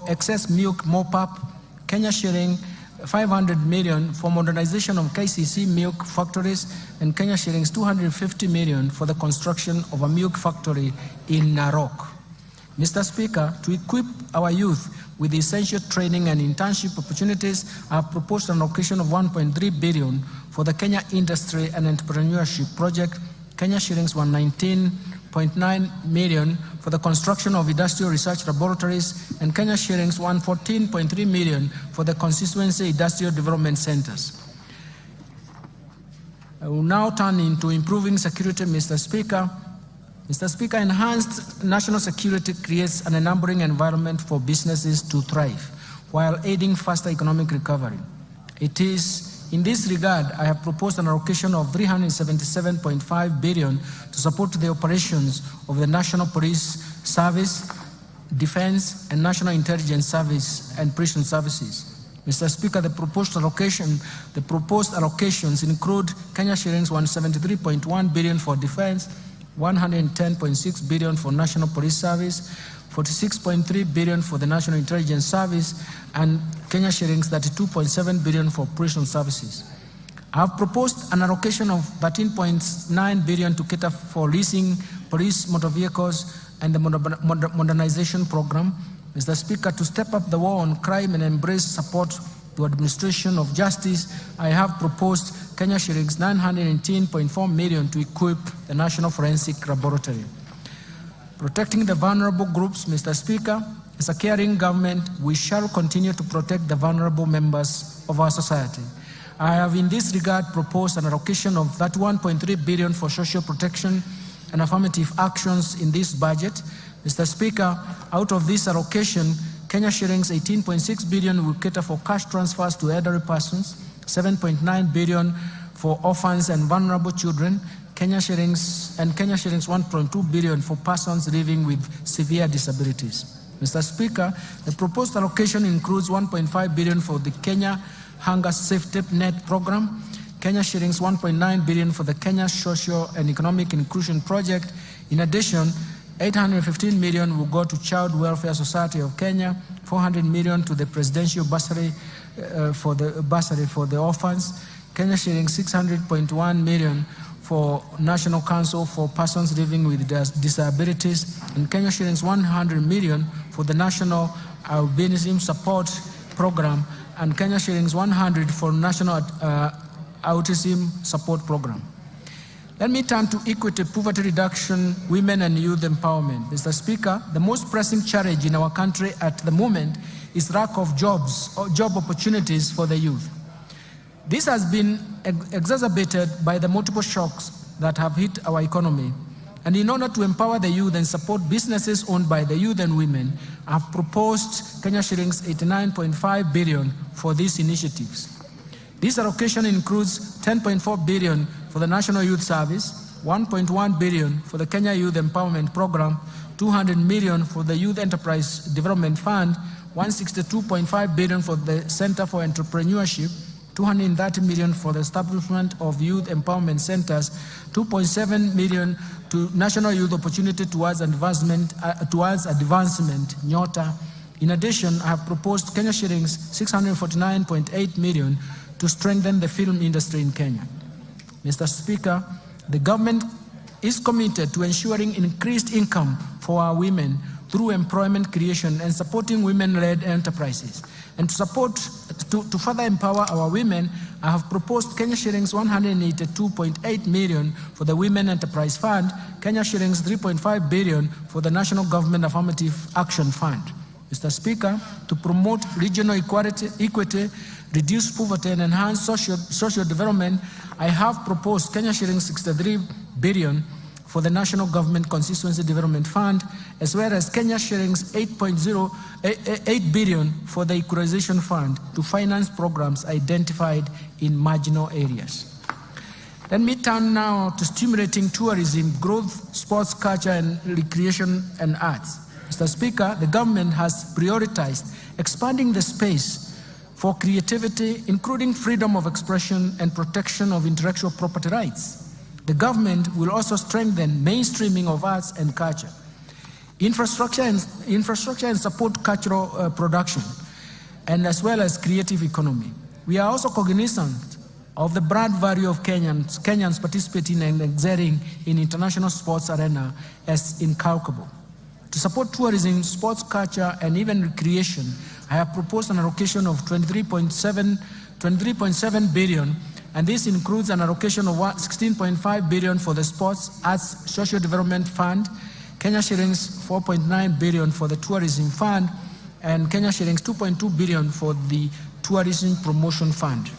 excess milk mop-up, Kenya shilling 500 million for modernization of KCC milk factories, and Kenya shillings 250 million for the construction of a milk factory in Narok. Mr. Speaker, to equip our youth with essential training and internship opportunities, I have proposed an allocation of 1.3 billion for the Kenya Industry and Entrepreneurship Project, Kenya shillings 119.9 million for the construction of industrial research laboratories, and Kenya shillings 114.3 million for the constituency industrial development centers. I will now turn into improving security, Mr. Speaker. Mr. Speaker, enhanced national security creates an enabling environment for businesses to thrive while aiding faster economic recovery. It is In this regard, I have proposed an allocation of 377.5 billion to support the operations of the National Police Service, Defense, and National Intelligence Service and Prison Services. Mr. Speaker, the proposed allocations include Kenya shillings 173.1 billion for defense, 110.6 billion for National Police Service, 46.3 billion for the National Intelligence Service, and Kenya shillings 32.7 billion for prison services. I have proposed an allocation of 13.9 billion to cater for leasing police motor vehicles and the modernization program. Mr. Speaker, to step up the war on crime and embrace support to administration of justice, I have proposed Kenya shillings 918.4 million to equip the National Forensic Laboratory. Protecting the vulnerable groups, Mr. Speaker, as a caring government, we shall continue to protect the vulnerable members of our society. I have in this regard proposed an allocation of 31.3 billion for social protection and affirmative actions in this budget. Mr. Speaker, out of this allocation, Kenya shillings 18.6 billion will cater for cash transfers to elderly persons, 7.9 billion for orphans and vulnerable children, Kenya shillings 1.2 billion for persons living with severe disabilities. Mr. Speaker, the proposed allocation includes 1.5 billion for the Kenya Hunger Safety Net Program, Kenya shillings 1.9 billion for the Kenya Social and Economic Inclusion Project. In addition, 815 million will go to Child Welfare Society of Kenya, 400 million to the Presidential Bursary for the orphans, Kenya shillings 600.1 million for National Council for Persons Living with Disabilities, and Kenya shillings 100 million for the National Albinism Support Program, and Kenya shillings 100 for National Autism Support Program. Let me turn to equity, poverty reduction, women and youth empowerment. Mr. Speaker, the most pressing challenge in our country at the moment is lack of jobs or job opportunities for the youth. This has been exacerbated by the multiple shocks that have hit our economy. And in order to empower the youth and support businesses owned by the youth and women, I have proposed Kenya shillings 89.5 billion for these initiatives. This allocation includes 10.4 billion for the National Youth Service, 1.1 billion for the Kenya Youth Empowerment Program, 200 million for the Youth Enterprise Development Fund, 162.5 billion for the Center for Entrepreneurship, 230 million for the establishment of youth empowerment centers, 2.7 million to National Youth Opportunity towards Advancement, NYOTA. In addition, I have proposed Kenya shillings 649.8 million to strengthen the film industry in Kenya. Mr. Speaker, the government is committed to ensuring increased income for our women through employment creation and supporting women-led enterprises. And to further empower our women, I have proposed Kenya shillings 182.8 million for the Women Enterprise Fund, Kenya shillings 3.5 billion for the National Government Affirmative Action Fund. Mr. Speaker, to promote regional equity, reduce poverty, and enhance social development, I have proposed Kenya shillings 63 billion for the National Government Constituency Development Fund, as well as Kenya shillings 8 billion for the Equalization Fund to finance programs identified in marginal areas. Let me turn now to stimulating tourism, growth, sports, culture, and recreation and arts. Mr. Speaker, the government has prioritized expanding the space for creativity, including freedom of expression and protection of intellectual property rights. The government will also strengthen mainstreaming of arts and culture, infrastructure and support cultural production, and as well as creative economy. We are also cognizant of the brand value of Kenyans participating and excelling in international sports arena as incalculable. To support tourism, sports, culture, and even recreation, I have proposed an allocation of 23.7 billion, and this includes an allocation of 16.5 billion for the Sports, Arts, Social Development Fund, Kenya shillings 4.9 billion for the Tourism Fund, and Kenya shillings 2.2 billion for the Tourism Promotion Fund.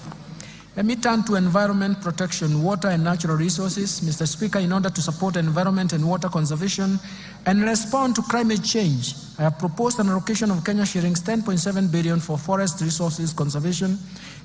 Let me turn to environment protection, water and natural resources. Mr. Speaker, in order to support environment and water conservation and respond to climate change, I have proposed an allocation of Kenya shillings 10.7 billion for forest resources conservation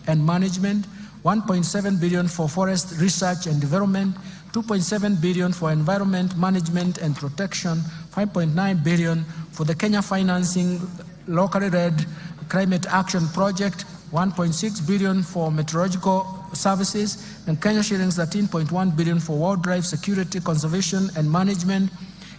and management, 1.7 billion for forest research and development, 2.7 billion for environment management and protection, 5.9 billion for the Kenya Financing Locally Led Climate Action Project, 1.6 billion for meteorological services, and Kenya shillings 13.1 billion for wildlife security, conservation, and management.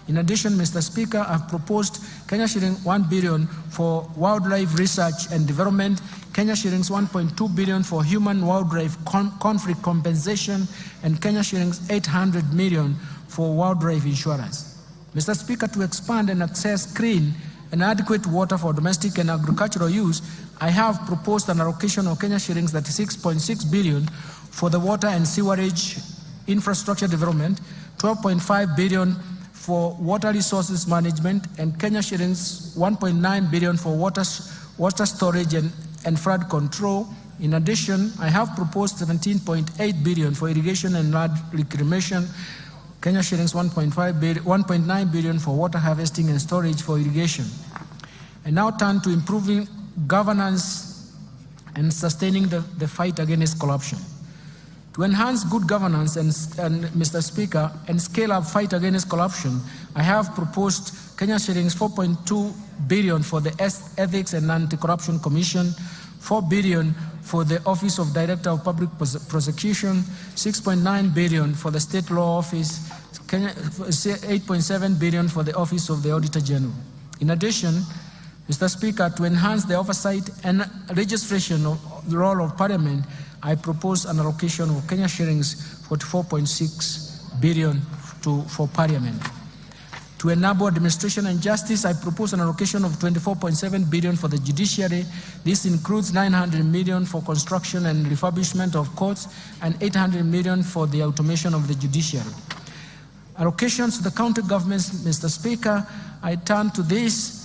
In addition, Mr. Speaker, I've proposed Kenya shillings 1 billion for wildlife research and development, Kenya shillings 1.2 billion for human-wildlife conflict compensation, and Kenya shillings 800 million for wildlife insurance. Mr. Speaker, to expand and access clean and adequate water for domestic and agricultural use, I have proposed an allocation of Kenya shillings 36.6 billion for the water and sewerage infrastructure development, 12.5 billion for water resources management, and Kenya shillings 1.9 billion for water storage and flood control. In addition, I have proposed 17.8 billion for irrigation and land reclamation, Kenya shillings 1.9 billion for water harvesting and storage for irrigation. I now turn to improving governance and sustaining the fight against corruption. To enhance good governance and Mr. Speaker, and scale up fight against corruption, I have proposed Kenya shillings 4.2 billion for the Ethics and Anti-Corruption Commission, 4 billion for the Office of Director of Public Prosecution, 6.9 billion for the State Law Office, 8.7 billion for the Office of the Auditor General. In addition, Mr. Speaker, to enhance the oversight and registration of the role of Parliament, I propose an allocation of Kenya shillings 44.6 billion for Parliament. To enable administration and justice, I propose an allocation of 24.7 billion for the judiciary. This includes 900 million for construction and refurbishment of courts and 800 million for the automation of the judiciary. Allocations to the county governments, Mr. Speaker, I turn to this.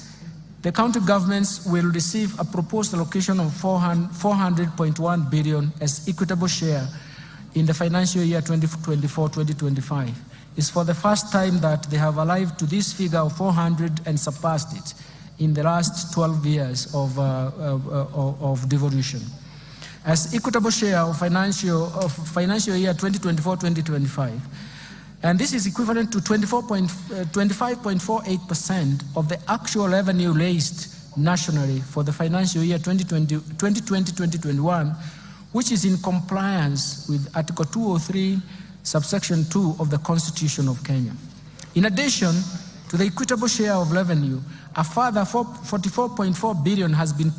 The county governments will receive a proposed allocation of 400.1 billion as equitable share in the financial year 2024-2025. It's for the first time that they have arrived to this figure of 400 and surpassed it in the last 12 years of devolution. As equitable share of financial year 2024-2025. And this is equivalent to 25.48% of the actual revenue raised nationally for the financial year 2020-2021, which is in compliance with Article 203, subsection 2 of the Constitution of Kenya. In addition to the equitable share of revenue, a further 44.4 billion has been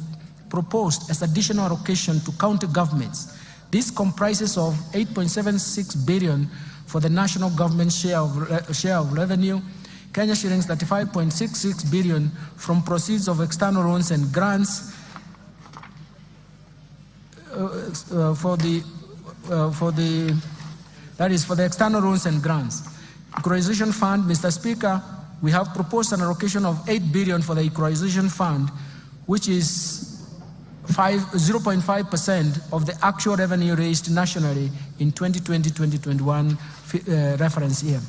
proposed as additional allocation to county governments. This comprises of 8.76 billion for the national government share of revenue, Kenya shillings 35.66 billion from proceeds of external loans and grants for the external loans and grants. Equalization Fund, Mr. Speaker, we have proposed an allocation of 8 billion for the Equalization Fund, which is 0.5% of the actual revenue raised nationally in 2020-2021 reference year.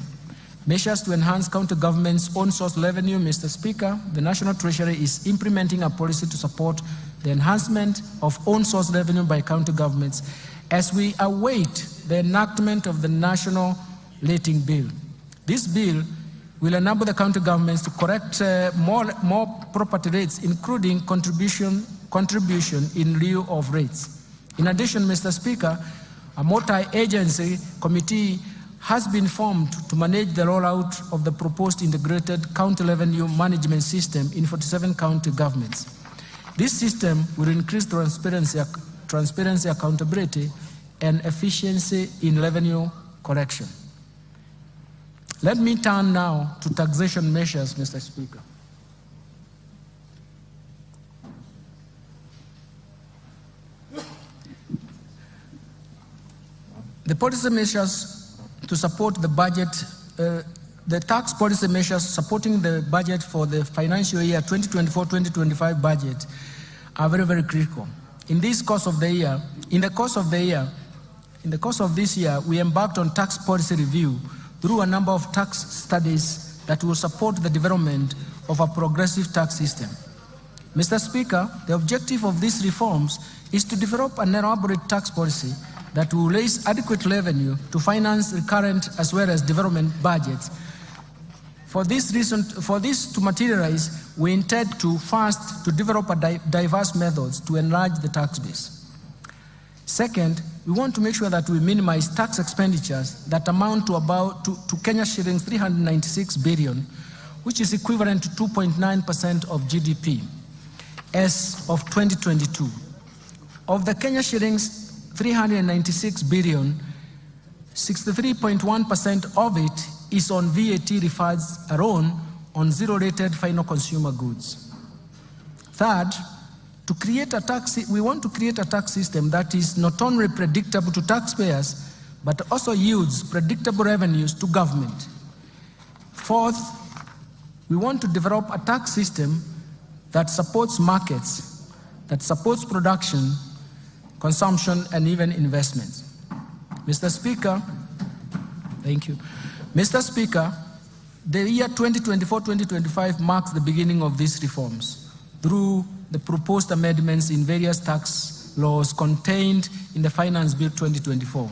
Measures to enhance county government's own source revenue, Mr. Speaker, the National Treasury is implementing a policy to support the enhancement of own source revenue by county governments as we await the enactment of the National Rating Bill. This bill will enable the county governments to correct more property rates, including contribution in lieu of rates. In addition, Mr. Speaker, a multi-agency committee has been formed to manage the rollout of the proposed integrated county revenue management system in 47 county governments. This system will increase transparency, accountability, and efficiency in revenue collection. Let me turn now to taxation measures, Mr. Speaker. The policy measures to support the budget, the tax policy measures supporting the budget for the financial year 2024-2025 budget are very, very critical. In the course of the year, in the course of this year, we embarked on tax policy review through a number of tax studies that will support the development of a progressive tax system. Mr. Speaker, the objective of these reforms is to develop an elaborate tax policy that will raise adequate revenue to finance recurrent as well as development budgets. For this to materialize, we intend to first to develop diverse methods to enlarge the tax base. Second, we want to make sure that we minimize tax expenditures that amount to Kenya shillings 396 billion, which is equivalent to 2.9% of GDP as of 2022. Of the Kenya shillings 396 billion, 63.1% of it is on VAT refunds alone on zero-rated final consumer goods. Third, we want to create a tax system that is not only predictable to taxpayers, but also yields predictable revenues to government. Fourth, we want to develop a tax system that supports markets, that supports production, consumption, and even investments. Mr. Speaker, thank you. Mr. Speaker, the year 2024-2025 marks the beginning of these reforms through the proposed amendments in various tax laws contained in the Finance Bill 2024.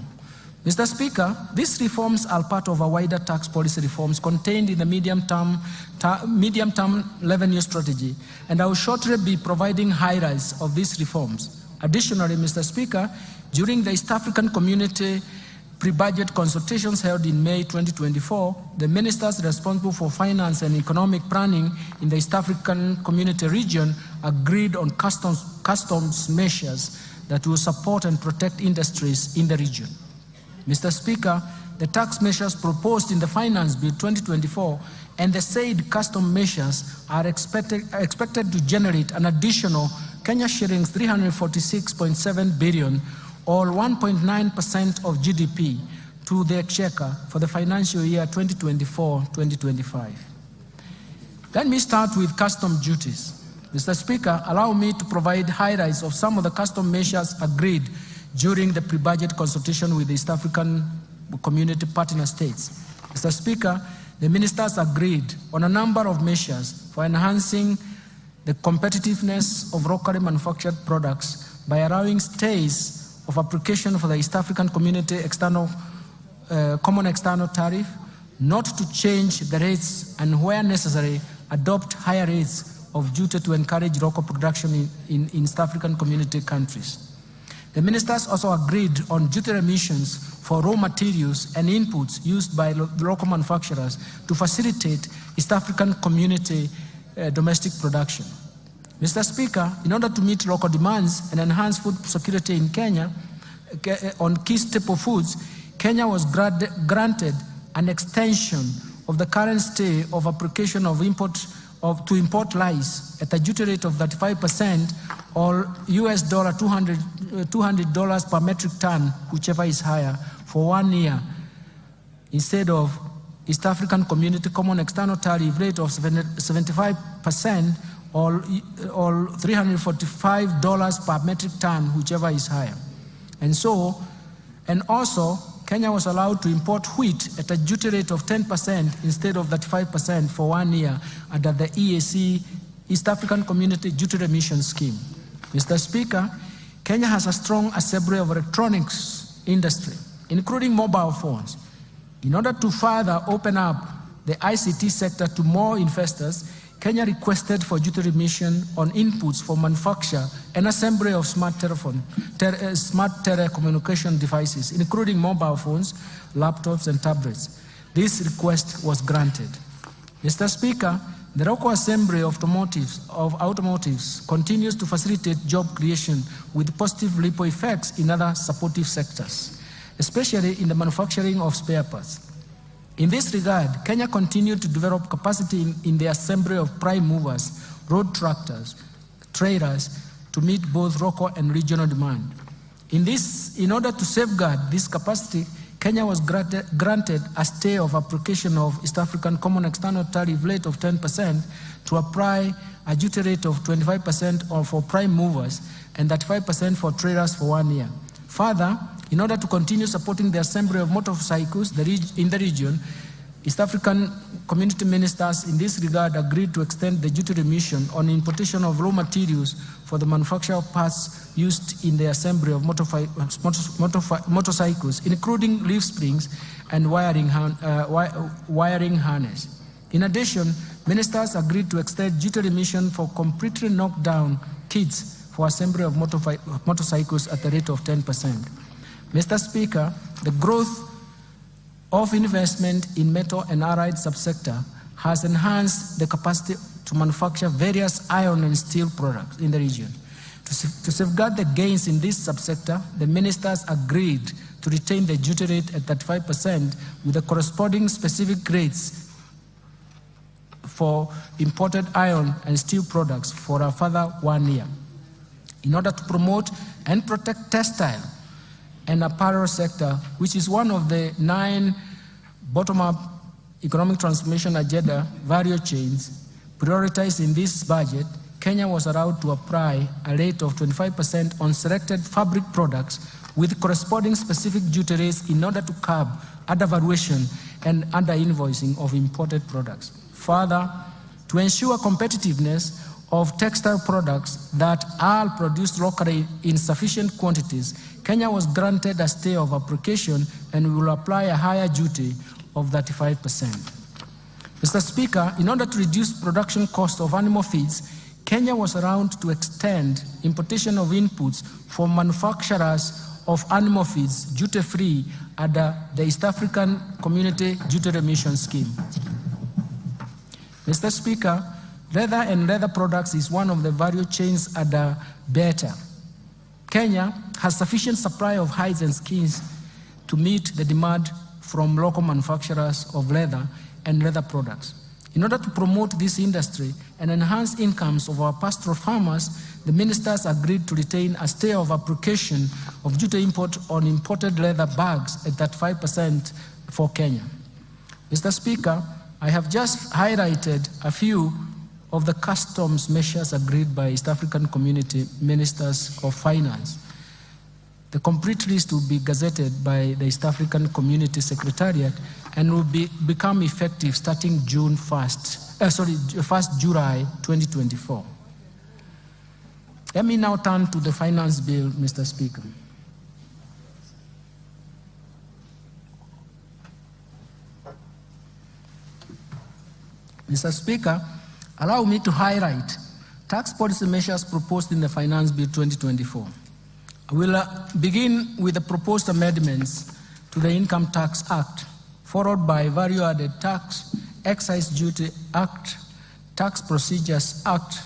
Mr. Speaker, these reforms are part of a wider tax policy reforms contained in the medium-term revenue strategy, and I will shortly be providing highlights of these reforms. Additionally, Mr. Speaker, during the East African Community pre-budget consultations held in May 2024, the ministers responsible for finance and economic planning in the East African Community region agreed on customs measures that will support and protect industries in the region. Mr. Speaker, the tax measures proposed in the Finance Bill 2024 and the said custom measures are expected to generate an additional Kenya shillings 346.7 billion or 1.9% of GDP to the exchequer for the financial year 2024-2025. Let me start with custom duties. Mr. Speaker, allow me to provide highlights of some of the custom measures agreed during the pre-budget consultation with the East African Community partner states. Mr. Speaker, the ministers agreed on a number of measures for enhancing the competitiveness of locally manufactured products by allowing stays of application for the East African Community Common External Tariff, not to change the rates and where necessary, adopt higher rates of duty to encourage local production in East African Community countries. The ministers also agreed on duty remissions for raw materials and inputs used by local manufacturers to facilitate East African Community domestic production. Mr. Speaker, in order to meet local demands and enhance food security in Kenya on key staple foods, Kenya was granted an extension of the current stay of application of to import rice at a duty rate of 35% or US $200 per metric ton, whichever is higher, for 1 year, instead of East African Community Common External Tariff rate of 75% or $345 per metric ton, whichever is higher. And also, Kenya was allowed to import wheat at a duty rate of 10% instead of 35% for 1 year under the EAC, East African Community Duty Remission Scheme. Mr. Speaker, Kenya has a strong assembly of electronics industry, including mobile phones. In order to further open up the ICT sector to more investors, Kenya requested for duty remission on inputs for manufacture and assembly of smart telecommunication devices, including mobile phones, laptops, and tablets. This request was granted. Mr. Speaker, the local assembly of automotives continues to facilitate job creation with positive ripple effects in other supportive sectors, especially in the manufacturing of spare parts. In this regard, Kenya continued to develop capacity in the assembly of prime movers, road tractors, trailers, to meet both local and regional demand. In order to safeguard this capacity, Kenya was granted a stay of application of East African Common External Tariff rate of 10% to apply a duty rate of 25% for prime movers and 35% for trailers for 1 year. Further, In order to continue supporting the assembly of motorcycles in the region, East African community ministers in this regard agreed to extend the duty remission on importation of raw materials for the manufacture of parts used in the assembly of motorcycles, including leaf springs and wiring harness. In addition, ministers agreed to extend duty remission for completely knocked down kits for assembly of motorcycles at the rate of 10%. Mr. Speaker, the growth of investment in metal and allied subsector has enhanced the capacity to manufacture various iron and steel products in the region. To safeguard the gains in this subsector, the ministers agreed to retain the duty rate at 35% with the corresponding specific rates for imported iron and steel products for a further 1 year. In order to promote and protect textile and apparel sector, which is one of the 9 bottom-up economic transformation agenda value chains prioritized in this budget, Kenya was allowed to apply a rate of 25% on selected fabric products with corresponding specific duty rates in order to curb undervaluation and under-invoicing of imported products. Further, to ensure competitiveness of textile products that are produced locally in sufficient quantities, Kenya was granted a stay of application and will apply a higher duty of 35%. Mr. Speaker, in order to reduce production cost of animal feeds, Kenya was allowed to extend importation of inputs for manufacturers of animal feeds duty-free under the East African Community Duty Remission Scheme. Mr. Speaker, leather and leather products is one of the value chains under BETA. Kenya has sufficient supply of hides and skins to meet the demand from local manufacturers of leather and leather products. In order to promote this industry and enhance incomes of our pastoral farmers, the ministers agreed to retain a stay of application of duty import on imported leather bags at 35% for Kenya. Mr. Speaker, I have just highlighted a few of the customs measures agreed by East African Community Ministers of Finance. The complete list will be gazetted by the East African Community Secretariat and will become effective starting 1st July 2024. Let me now turn to the finance bill, Mr. Speaker. Mr. Speaker, allow me to highlight tax policy measures proposed in the Finance Bill 2024. I will begin with the proposed amendments to the Income Tax Act, followed by Value-Added Tax, Excise Duty Act, Tax Procedures Act,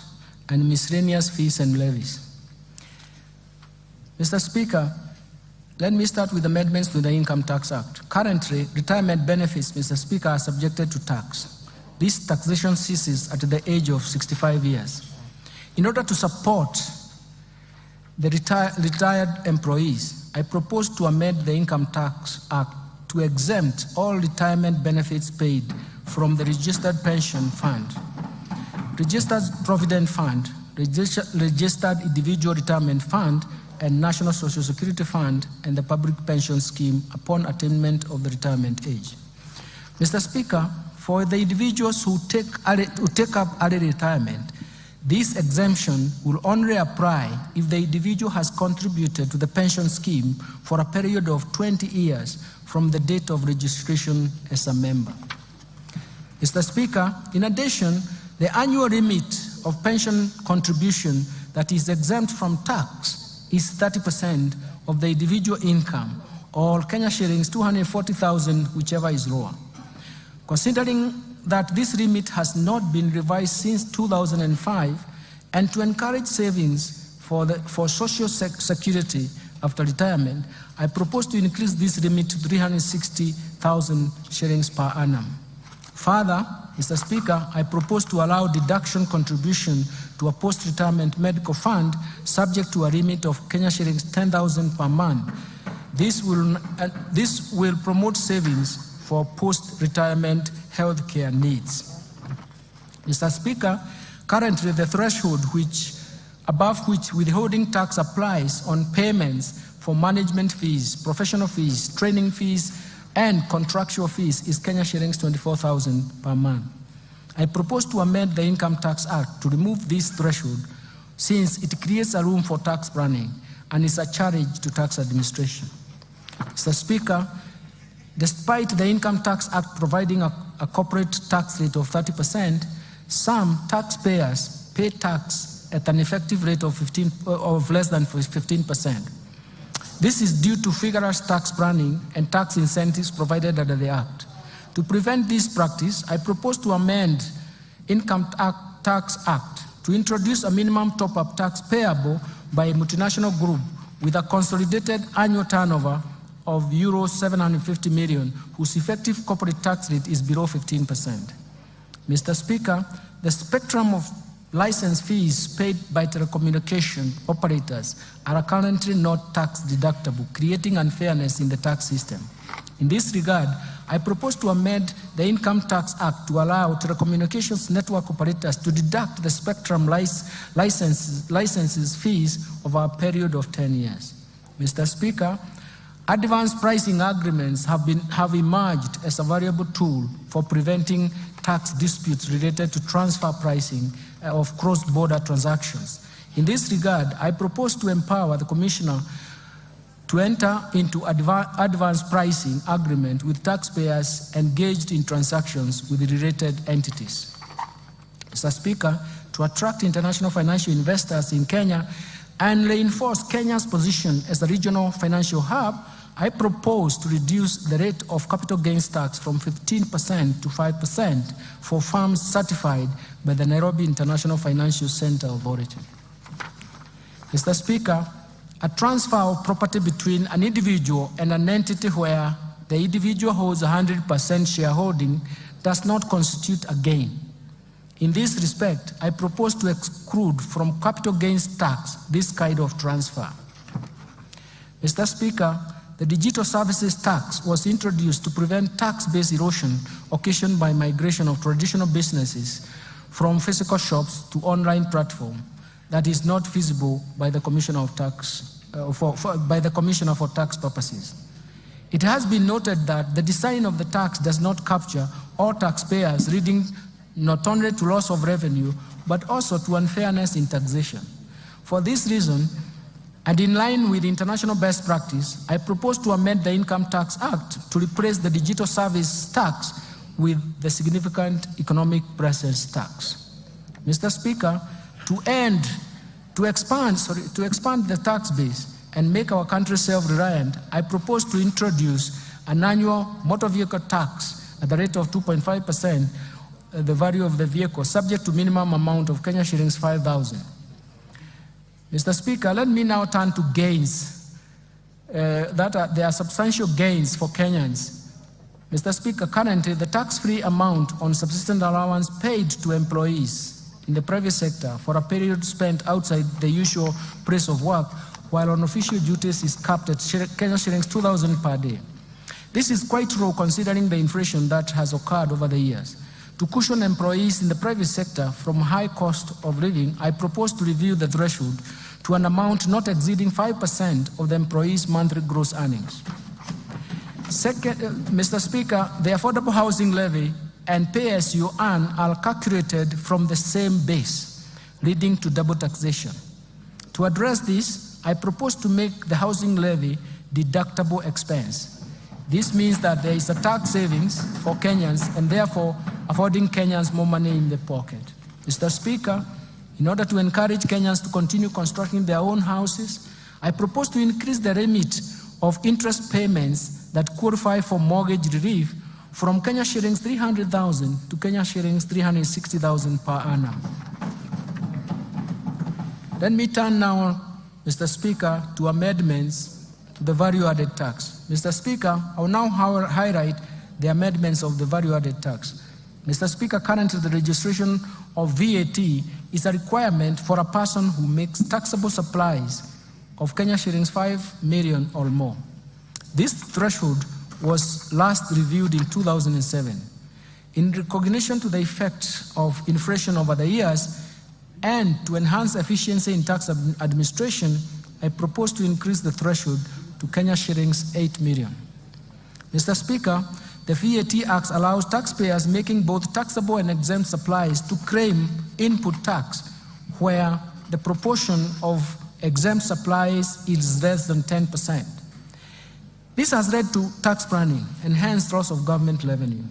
and Miscellaneous Fees and Levies. Mr. Speaker, let me start with amendments to the Income Tax Act. Currently, retirement benefits, Mr. Speaker, are subjected to tax. This taxation ceases at the age of 65 years. In order to support the retired employees, I propose to amend the Income Tax Act to exempt all retirement benefits paid from the Registered Pension Fund, Registered Provident Fund, Registered Individual Retirement Fund, and National Social Security Fund and the Public Pension Scheme upon attainment of the retirement age. Mr. Speaker, for the individuals who take up early retirement, this exemption will only apply if the individual has contributed to the pension scheme for a period of 20 years from the date of registration as a member. Mr. Speaker, in addition, the annual limit of pension contribution that is exempt from tax is 30% of the individual income, or Kenya shillings 240,000, whichever is lower. Considering that this limit has not been revised since 2005, and to encourage savings for social security after retirement, I propose to increase this limit to 360,000 shillings per annum. Further, Mr. Speaker, I propose to allow deduction contribution to a post-retirement medical fund subject to a limit of Kenya shillings 10,000 per month. This will promote savings for post-retirement healthcare needs. Mr. Speaker, currently the threshold above which withholding tax applies on payments for management fees, professional fees, training fees, and contractual fees is Kenya shillings 24,000 per month. I propose to amend the Income Tax Act to remove this threshold since it creates a room for tax planning and is a challenge to tax administration. Mr. Speaker, despite the Income Tax Act providing a corporate tax rate of 30%, some taxpayers pay tax at an effective rate of less than 15%. This is due to vigorous tax planning and tax incentives provided under the Act. To prevent this practice, I propose to amend Income Tax Act to introduce a minimum top-up tax payable by a multinational group with a consolidated annual turnover of Euro 750 million, whose effective corporate tax rate is below 15%. Mr. Speaker, the spectrum of license fees paid by telecommunication operators are currently not tax deductible, creating unfairness in the tax system. In this regard, I propose to amend the Income Tax Act to allow telecommunications network operators to deduct the spectrum licenses fees over a period of 10 years. Mr. Speaker, advance pricing agreements have emerged as a valuable tool for preventing tax disputes related to transfer pricing of cross-border transactions. In this regard, I propose to empower the Commissioner to enter into advance pricing agreement with taxpayers engaged in transactions with related entities. Mr. Speaker, to attract international financial investors in Kenya and reinforce Kenya's position as a regional financial hub, I propose to reduce the rate of capital gains tax from 15% to 5% for firms certified by the Nairobi International Financial Center Authority. Mr. Speaker, a transfer of property between an individual and an entity where the individual holds 100% shareholding does not constitute a gain. In this respect, I propose to exclude from capital gains tax this kind of transfer. Mr. Speaker, the Digital Services Tax was introduced to prevent tax-based erosion occasioned by migration of traditional businesses from physical shops to online platform that is not feasible by the Commissioner of Tax for tax purposes. It has been noted that the design of the tax does not capture all taxpayers, leading not only to loss of revenue but also to unfairness in taxation. For this reason, and in line with international best practice, I propose to amend the Income Tax Act to replace the Digital Service Tax with the Significant Economic Presence Tax. Mr. Speaker, to expand the tax base and make our country self-reliant, I propose to introduce an annual motor vehicle tax at the rate of 2.5%, the value of the vehicle, subject to minimum amount of Kenya shillings 5,000. Mr. Speaker, let me now turn to gains. There are substantial gains for Kenyans. Mr. Speaker, currently the tax-free amount on subsistence allowance paid to employees in the private sector for a period spent outside the usual place of work while on official duties is capped at Kenya shillings 2,000 per day. This is quite low considering the inflation that has occurred over the years. To cushion employees in the private sector from high cost of living, I propose to review the threshold to an amount not exceeding 5% of the employee's monthly gross earnings. Second, Mr. Speaker, the affordable housing levy and pay as you earn are calculated from the same base, leading to double taxation. To address this, I propose to make the housing levy deductible expense. This means that there is a tax savings for Kenyans and therefore affording Kenyans more money in the pocket. Mr. Speaker, in order to encourage Kenyans to continue constructing their own houses, I propose to increase the limit of interest payments that qualify for mortgage relief from Kenya shillings 300,000 to Kenya shillings 360,000 per annum. Let me turn now, Mr. Speaker, to amendments to the value-added tax. Mr. Speaker, I will now highlight the amendments of the value-added tax. Mr. Speaker, currently the registration of VAT is a requirement for a person who makes taxable supplies of Kenya shillings 5 million or more. This threshold was last reviewed in 2007. In recognition to the effect of inflation over the years and to enhance efficiency in tax administration, I propose to increase the threshold to Kenya shillings 8 million. Mr. Speaker, the VAT Act allows taxpayers making both taxable and exempt supplies to claim input tax where the proportion of exempt supplies is less than 10%. This has led to tax planning and hence loss of government revenue.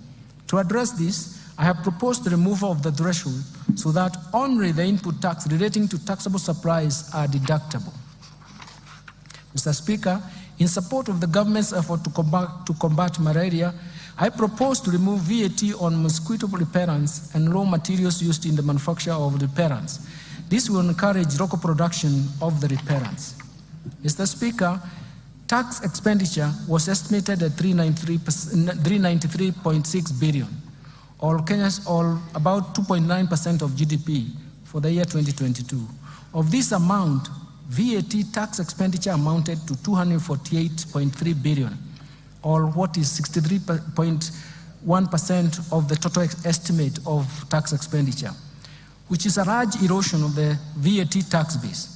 To address this, I have proposed the removal of the threshold so that only the input tax relating to taxable supplies are deductible. Mr. Speaker, in support of the government's effort to combat malaria, I propose to remove VAT on mosquito repellents and raw materials used in the manufacture of repellents. This will encourage local production of the repellents. Mr. Speaker, tax expenditure was estimated at 393.6 billion, or about 2.9% of GDP for the year 2022. Of this amount, VAT tax expenditure amounted to 248.3 billion, or what is 63.1% of the total estimate of tax expenditure, which is a large erosion of the VAT tax base.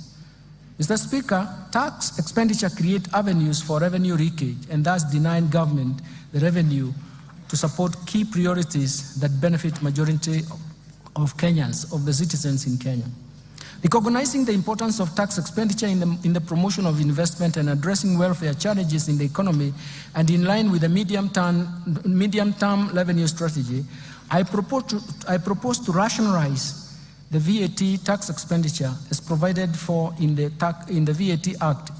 Mr. Speaker, tax expenditure creates avenues for revenue leakage and thus denying government the revenue to support key priorities that benefit majority of Kenyans, of the citizens in Kenya. Recognizing the importance of tax expenditure in the promotion of investment and addressing welfare challenges in the economy, and in line with the medium-term revenue strategy, I propose to rationalize the VAT tax expenditure as provided for in the VAT Act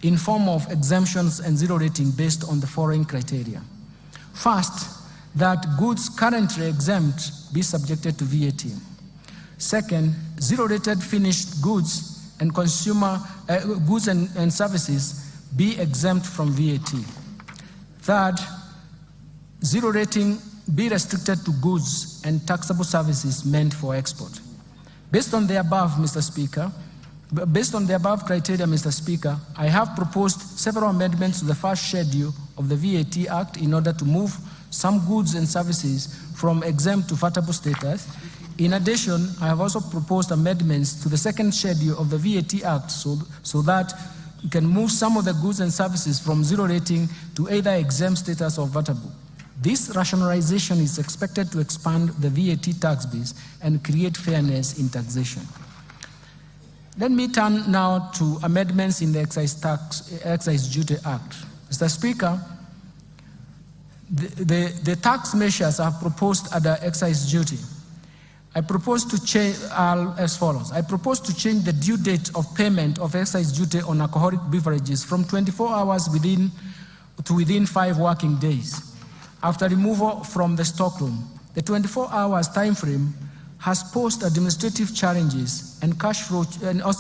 in form of exemptions and zero rating based on the following criteria. First, that goods currently exempt be subjected to VAT. Second, zero-rated finished goods and consumer goods and services be exempt from VAT. Third, zero rating be restricted to goods and taxable services meant for export. Based on the above, Mr. Speaker, based on the above criteria, Mr. Speaker, I have proposed several amendments to the first schedule of the VAT Act in order to move some goods and services from exempt to vatable status. In addition, I have also proposed amendments to the second schedule of the VAT Act so that we can move some of the goods and services from zero rating to either exempt status or vatable. This rationalization is expected to expand the VAT tax base and create fairness in taxation. Let me turn now to amendments in the Excise Duty Act. Mr. Speaker, the tax measures I have proposed under excise duty, I propose to change as follows. I propose to change the due date of payment of excise duty on alcoholic beverages from 24 hours within 5 working days after removal from the stockroom. The 24 hours time frame has posed administrative challenges and cash flow,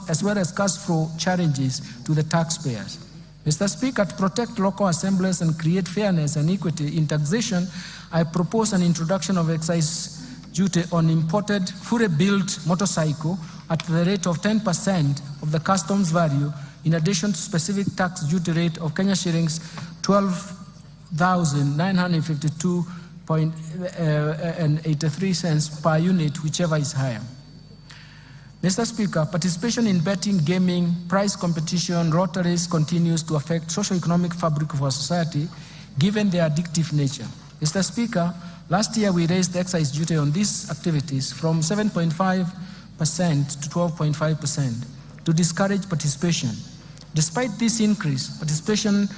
as well as cash flow challenges to the taxpayers. Mr. Speaker, to protect local assemblies and create fairness and equity in taxation, I propose an introduction of excise duty on imported, fully built motorcycle at the rate of 10% of the customs value, in addition to specific tax duty rate of Kenya shillings 12,952.83 cents per unit, whichever is higher. Mr. Speaker, participation in betting, gaming, prize competition, lotteries continues to affect socio-economic fabric of our society, given their addictive nature. Mr. Speaker, last year we raised the excise duty on these activities from 7.5% to 12.5% to discourage participation. Despite this increase, participation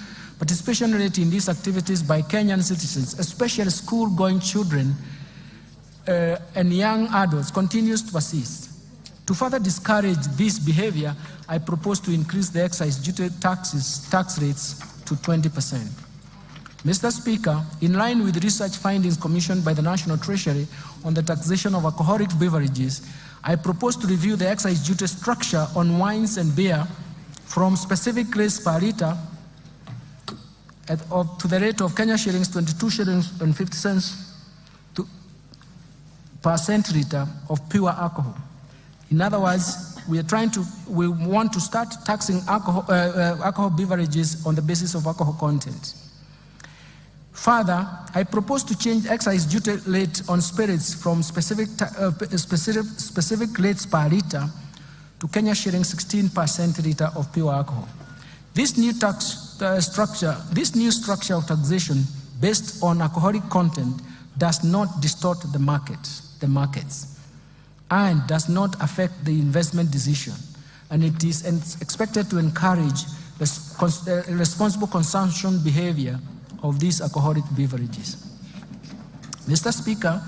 rate in these activities by Kenyan citizens, especially school-going children and young adults, continues to persist. To further discourage this behavior, I propose to increase the excise duty tax rates to 20%. Mr. Speaker, in line with research findings commissioned by the National Treasury on the taxation of alcoholic beverages, I propose to review the excise duty structure on wines and beer from specific rates per litre to the rate of Kenya shillings 22 shillings and 50 cents per centiliter of pure alcohol. In other words, we want to start taxing alcohol beverages on the basis of alcohol content. Further, I propose to change excise duty rate on spirits from specific rates per litre to Kenya shillings 16 per centiliter of pure alcohol. This new structure of taxation based on alcoholic content does not distort the markets, and does not affect the investment decision, and it is expected to encourage responsible consumption behavior of these alcoholic beverages. Mr. Speaker,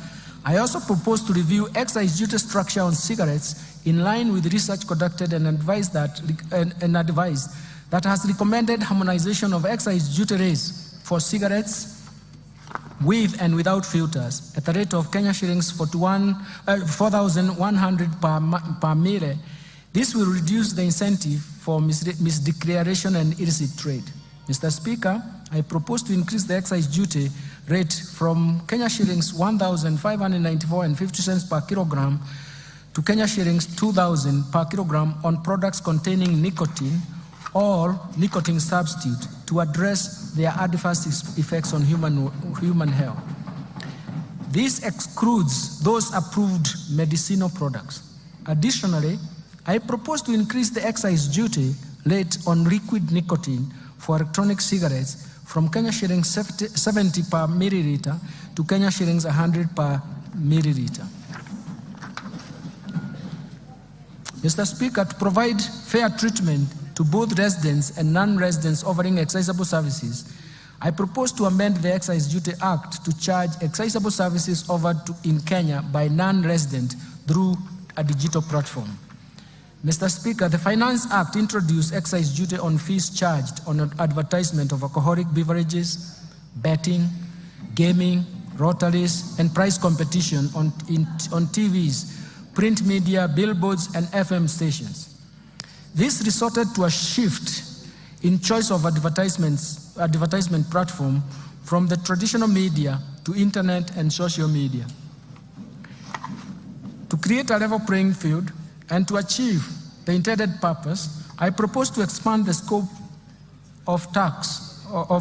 I also propose to review excise duty structure on cigarettes in line with research conducted and advice that has recommended harmonization of excise duty rates for cigarettes with and without filters at the rate of Kenya shillings 4,100 per mile. This will reduce the incentive for misdeclaration and illicit trade. Mr. Speaker, I propose to increase the excise duty rate from Kenya shillings 1,594.50 per kilogram to Kenya shillings 2,000 per kilogram on products containing nicotine or nicotine substitute to address their adverse effects on human health. This excludes those approved medicinal products. Additionally, I propose to increase the excise duty rate on liquid nicotine for electronic cigarettes from Kenya shillings 70 per milliliter to Kenya shillings 100 per milliliter. Mr. Speaker, to provide fair treatment to both residents and non-residents offering excisable services, I propose to amend the Excise Duty Act to charge excisable services offered in Kenya by non-resident through a digital platform. Mr. Speaker, the Finance Act introduced excise duty on fees charged on advertisement of alcoholic beverages, betting, gaming, rotaries, and prize competition on TVs, print media, billboards, and FM stations. This resulted to a shift in choice of advertisement platform from the traditional media to internet and social media. To create a level playing field and to achieve the intended purpose, I propose to expand the scope of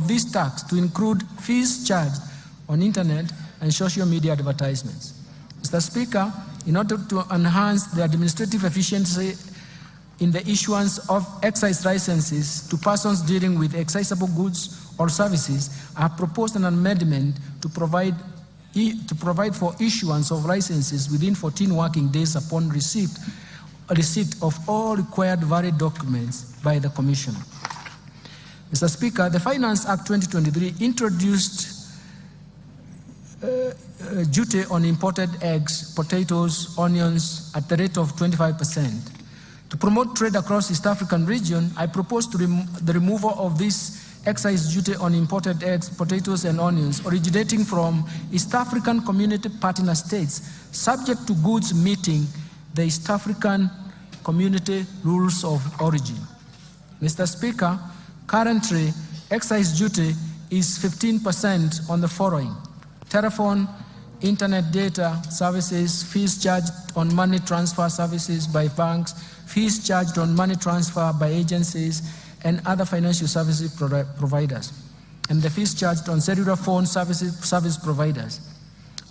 this tax to include fees charged on internet and social media advertisements. Mr. Speaker, in order to enhance the administrative efficiency in the issuance of excise licenses to persons dealing with excisable goods or services, I have proposed an amendment to provide for issuance of licenses within 14 working days upon receipt of all required valid documents by the Commission. Mr. Speaker, the Finance Act 2023 introduced duty on imported eggs, potatoes, onions at the rate of 25%. To promote trade across the East African region, I propose the removal of this excise duty on imported eggs, potatoes, and onions originating from East African Community Partner States, subject to goods meeting the East African Community Rules of Origin. Mr. Speaker, currently, excise duty is 15% on the following: telephone, internet data services, fees charged on money transfer services by banks, fees charged on money transfer by agencies and other financial services providers, and the fees charged on cellular phone service providers.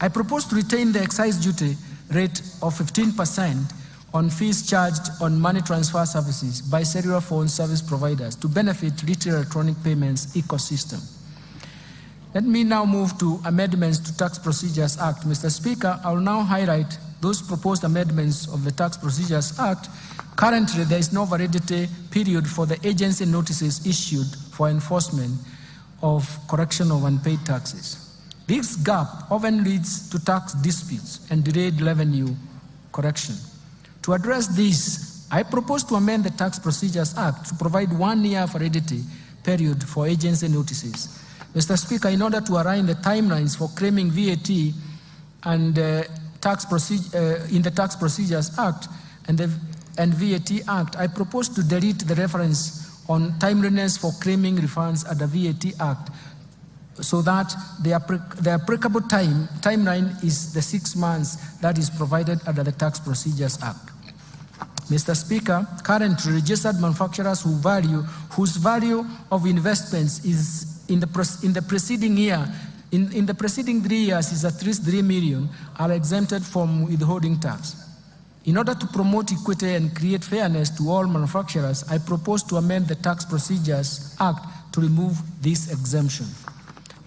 I propose to retain the excise duty rate of 15% on fees charged on money transfer services by cellular phone service providers to benefit retail electronic payments ecosystem. Let me now move to amendments to Tax Procedures Act. Mr. Speaker, I will now highlight those proposed amendments of the Tax Procedures Act. Currently, there is no validity period for the agency notices issued for enforcement of correction of unpaid taxes. This gap often leads to tax disputes and delayed revenue correction. To address this, I propose to amend the Tax Procedures Act to provide 1 year validity period for agency notices. Mr. Speaker, in order to align the timelines for claiming VAT and in the Tax Procedures Act and VAT Act, I propose to delete the reference on timeliness for claiming refunds under VAT Act, so that the applicable timeline is the 6 months that is provided under the Tax Procedures Act. Mr. Speaker, currently registered manufacturers whose value of investments is in the preceding 3 years is at least 3 million are exempted from withholding tax. In order to promote equity and create fairness to all manufacturers, I propose to amend the Tax Procedures Act to remove this exemption.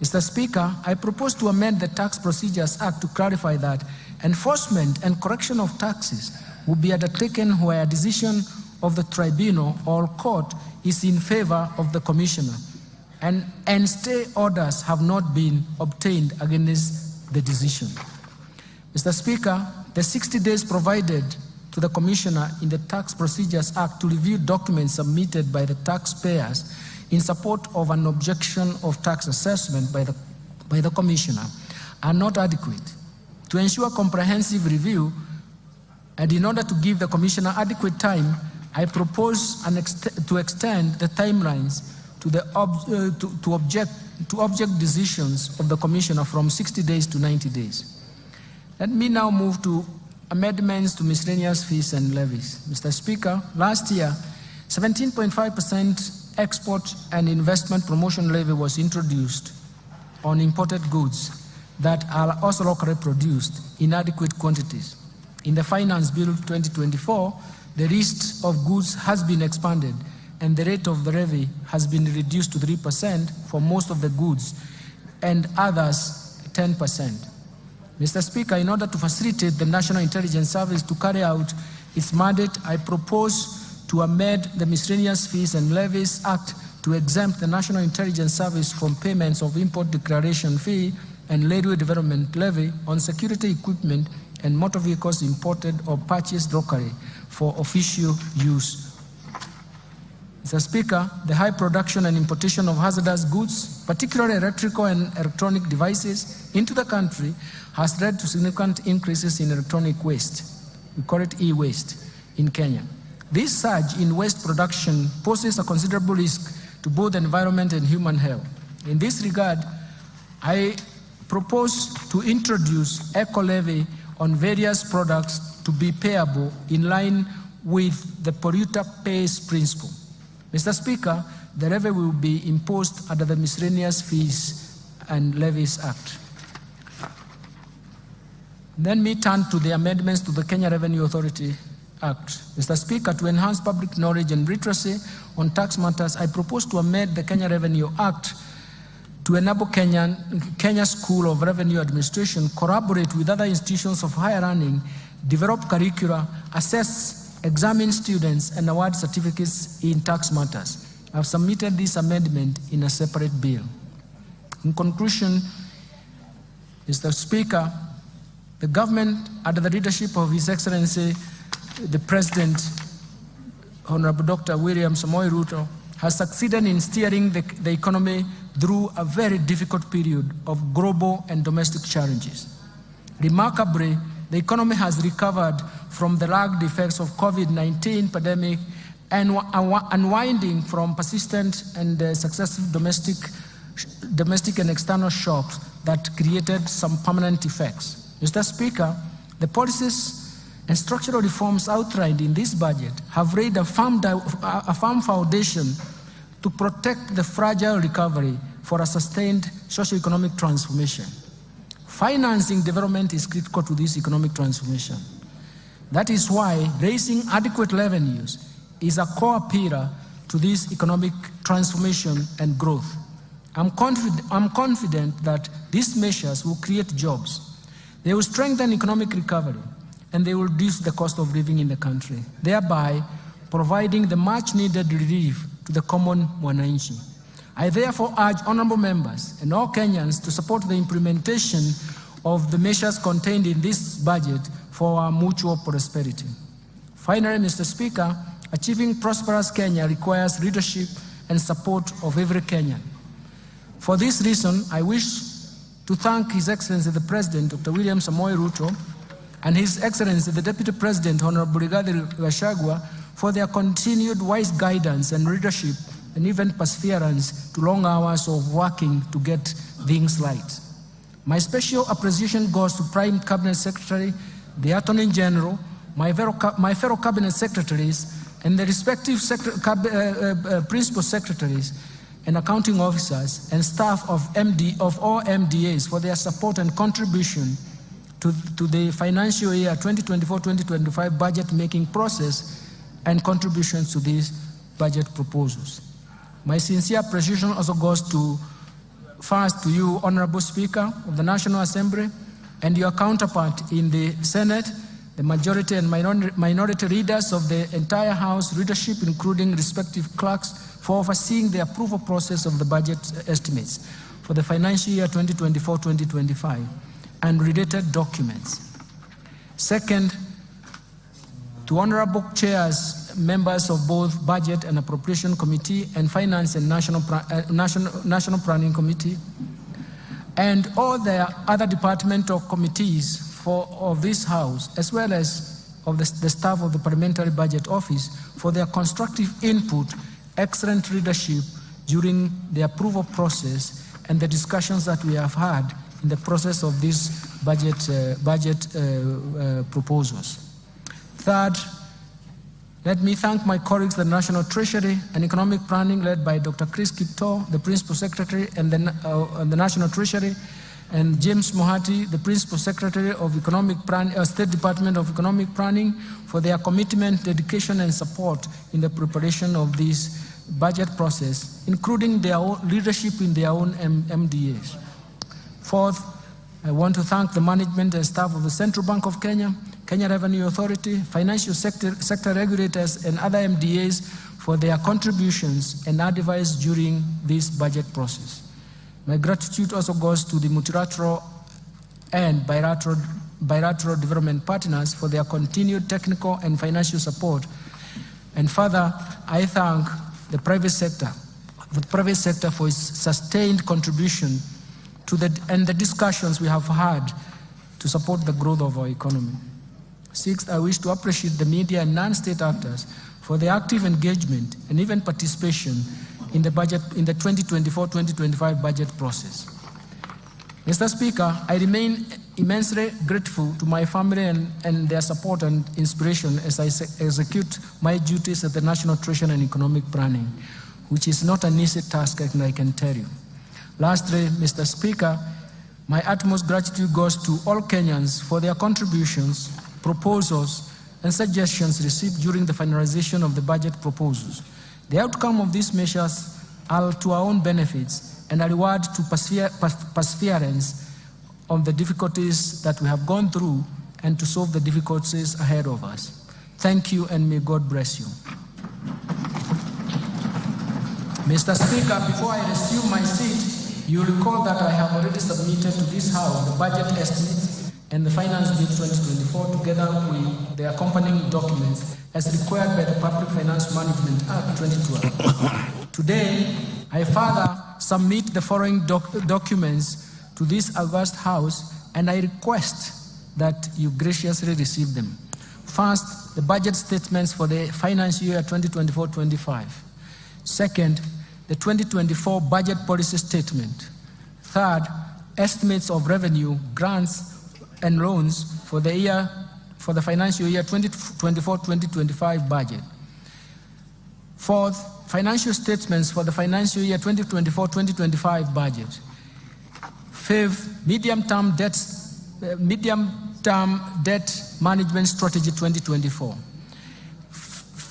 Mr. Speaker, I propose to amend the Tax Procedures Act to clarify that enforcement and correction of taxes will be undertaken where a decision of the tribunal or court is in favor of the commissioner, and stay orders have not been obtained against the decision. Mr. Speaker, the 60 days provided to the commissioner in the Tax Procedures Act to review documents submitted by the taxpayers in support of an objection of tax assessment by the commissioner are not adequate. To ensure comprehensive review, and in order to give the commissioner adequate time, I propose to extend the timelines to object decisions of the commissioner from 60 days to 90 days. Let me now move to amendments to miscellaneous fees and levies. Mr. Speaker, last year, 17.5% export and investment promotion levy was introduced on imported goods that are also locally produced in adequate quantities. In the Finance Bill 2024, the list of goods has been expanded and the rate of the levy has been reduced to 3% for most of the goods and others 10%. Mr. Speaker, in order to facilitate the National Intelligence Service to carry out its mandate, I propose to amend the Miscellaneous Fees and Levies Act to exempt the National Intelligence Service from payments of import declaration fee and railway development levy on security equipment and motor vehicles imported or purchased locally for official use. Mr. Speaker, the high production and importation of hazardous goods, particularly electrical and electronic devices, into the country has led to significant increases in electronic waste. We call it e-waste in Kenya. This surge in waste production poses a considerable risk to both the environment and human health. In this regard, I propose to introduce eco-levy on various products to be payable in line with the polluter pays principle. Mr. Speaker, the levy will be imposed under the Miscellaneous Fees and Levies Act. Then we turn to the amendments to the Kenya Revenue Authority Act. Mr. Speaker, to enhance public knowledge and literacy on tax matters, I propose to amend the Kenya Revenue Act to enable Kenya School of Revenue Administration collaborate with other institutions of higher learning, develop curricula, assess, examine students, and award certificates in tax matters. I have submitted this amendment in a separate bill. In conclusion, Mr. Speaker, the government, under the leadership of His Excellency, the President, Honorable Dr. William Samoei Ruto, has succeeded in steering the economy through a very difficult period of global and domestic challenges. Remarkably, the economy has recovered from the lagged effects of COVID-19 pandemic and unwinding from persistent and successive domestic and external shocks that created some permanent effects. Mr. Speaker, the policies and structural reforms outlined in this budget have laid a firm foundation to protect the fragile recovery for a sustained socio-economic transformation. Financing development is critical to this economic transformation. That is why raising adequate revenues is a core pillar to this economic transformation and growth. I'm confident that these measures will create jobs. They will strengthen economic recovery, and they will reduce the cost of living in the country, thereby providing the much-needed relief to the common mwananchi. I therefore urge honorable members and all Kenyans to support the implementation of the measures contained in this budget for our mutual prosperity. Finally, Mr. Speaker, achieving prosperous Kenya requires leadership and support of every Kenyan. For this reason, I wish to thank His Excellency the President, Dr. William Samoei Ruto, and His Excellency the Deputy President, Honorable Rigathi Gachagua, for their continued wise guidance and leadership and even perseverance to long hours of working to get things right. My special appreciation goes to Prime Cabinet Secretary, the Attorney General, my fellow Cabinet Secretaries, and the respective Principal Secretaries and accounting officers and staff of all MDAs for their support and contribution to the financial year 2024-2025 budget making process and contributions to these budget proposals. My sincere appreciation also goes first to you, Honorable Speaker of the National Assembly, and your counterpart in the Senate, the majority and minority leaders of the entire House leadership, including respective clerks, for overseeing the approval process of the budget estimates for the financial year 2024-2025 and related documents. Second, to honorable chairs, members of both Budget and Appropriation Committee and Finance and National Planning Committee, and all the other departmental committees of this House, as well as of the staff of the Parliamentary Budget Office, for their constructive input, excellent leadership during the approval process and the discussions that we have had in the process of these budget proposals. Third, let me thank my colleagues, the National Treasury and Economic Planning, led by Dr. Chris Kipto, the Principal Secretary, and the National Treasury, and James Mohati, the Principal Secretary of Economic Planning, State Department of Economic Planning, for their commitment, dedication, and support in the preparation of this budget process, including their own leadership in their own MDAs. Fourth, I want to thank the management and staff of the Central Bank of Kenya, Kenya Revenue Authority, financial sector regulators, and other MDAs for their contributions and advice during this budget process. My gratitude also goes to the multilateral and bilateral development partners for their continued technical and financial support. And further, I thank the private sector for its sustained contribution to the discussions we have had to support the growth of our economy. Sixth, I wish to appreciate the media and non-state actors for their active engagement and even participation in the 2024-2025 budget process. Mr. Speaker, I remain immensely grateful to my family and their support and inspiration as I execute my duties at the National Treasury and Economic Planning, which is not an easy task, I can tell you. Lastly, Mr. Speaker, my utmost gratitude goes to all Kenyans for their contributions, proposals, and suggestions received during the finalization of the budget proposals. The outcome of these measures are to our own benefits and a reward to perseverance on the difficulties that we have gone through and to solve the difficulties ahead of us. Thank you, and may God bless you. Mr. Speaker, before I resume my seat, you recall that I have already submitted to this House the budget estimates and the Finance Bill 2024 together with the accompanying documents as required by the Public Finance Management Act 2012. Today, I further submit the following documents to this august House, and I request that you graciously receive them. First, the budget statements for the financial year 2024-25. Second, the 2024 budget policy statement. Third, estimates of revenue, grants, and loans for the financial year 2024-2025 budget. Fourth, financial statements for the financial year 2024-2025 budget. Fifth, medium-term debt management strategy 2024.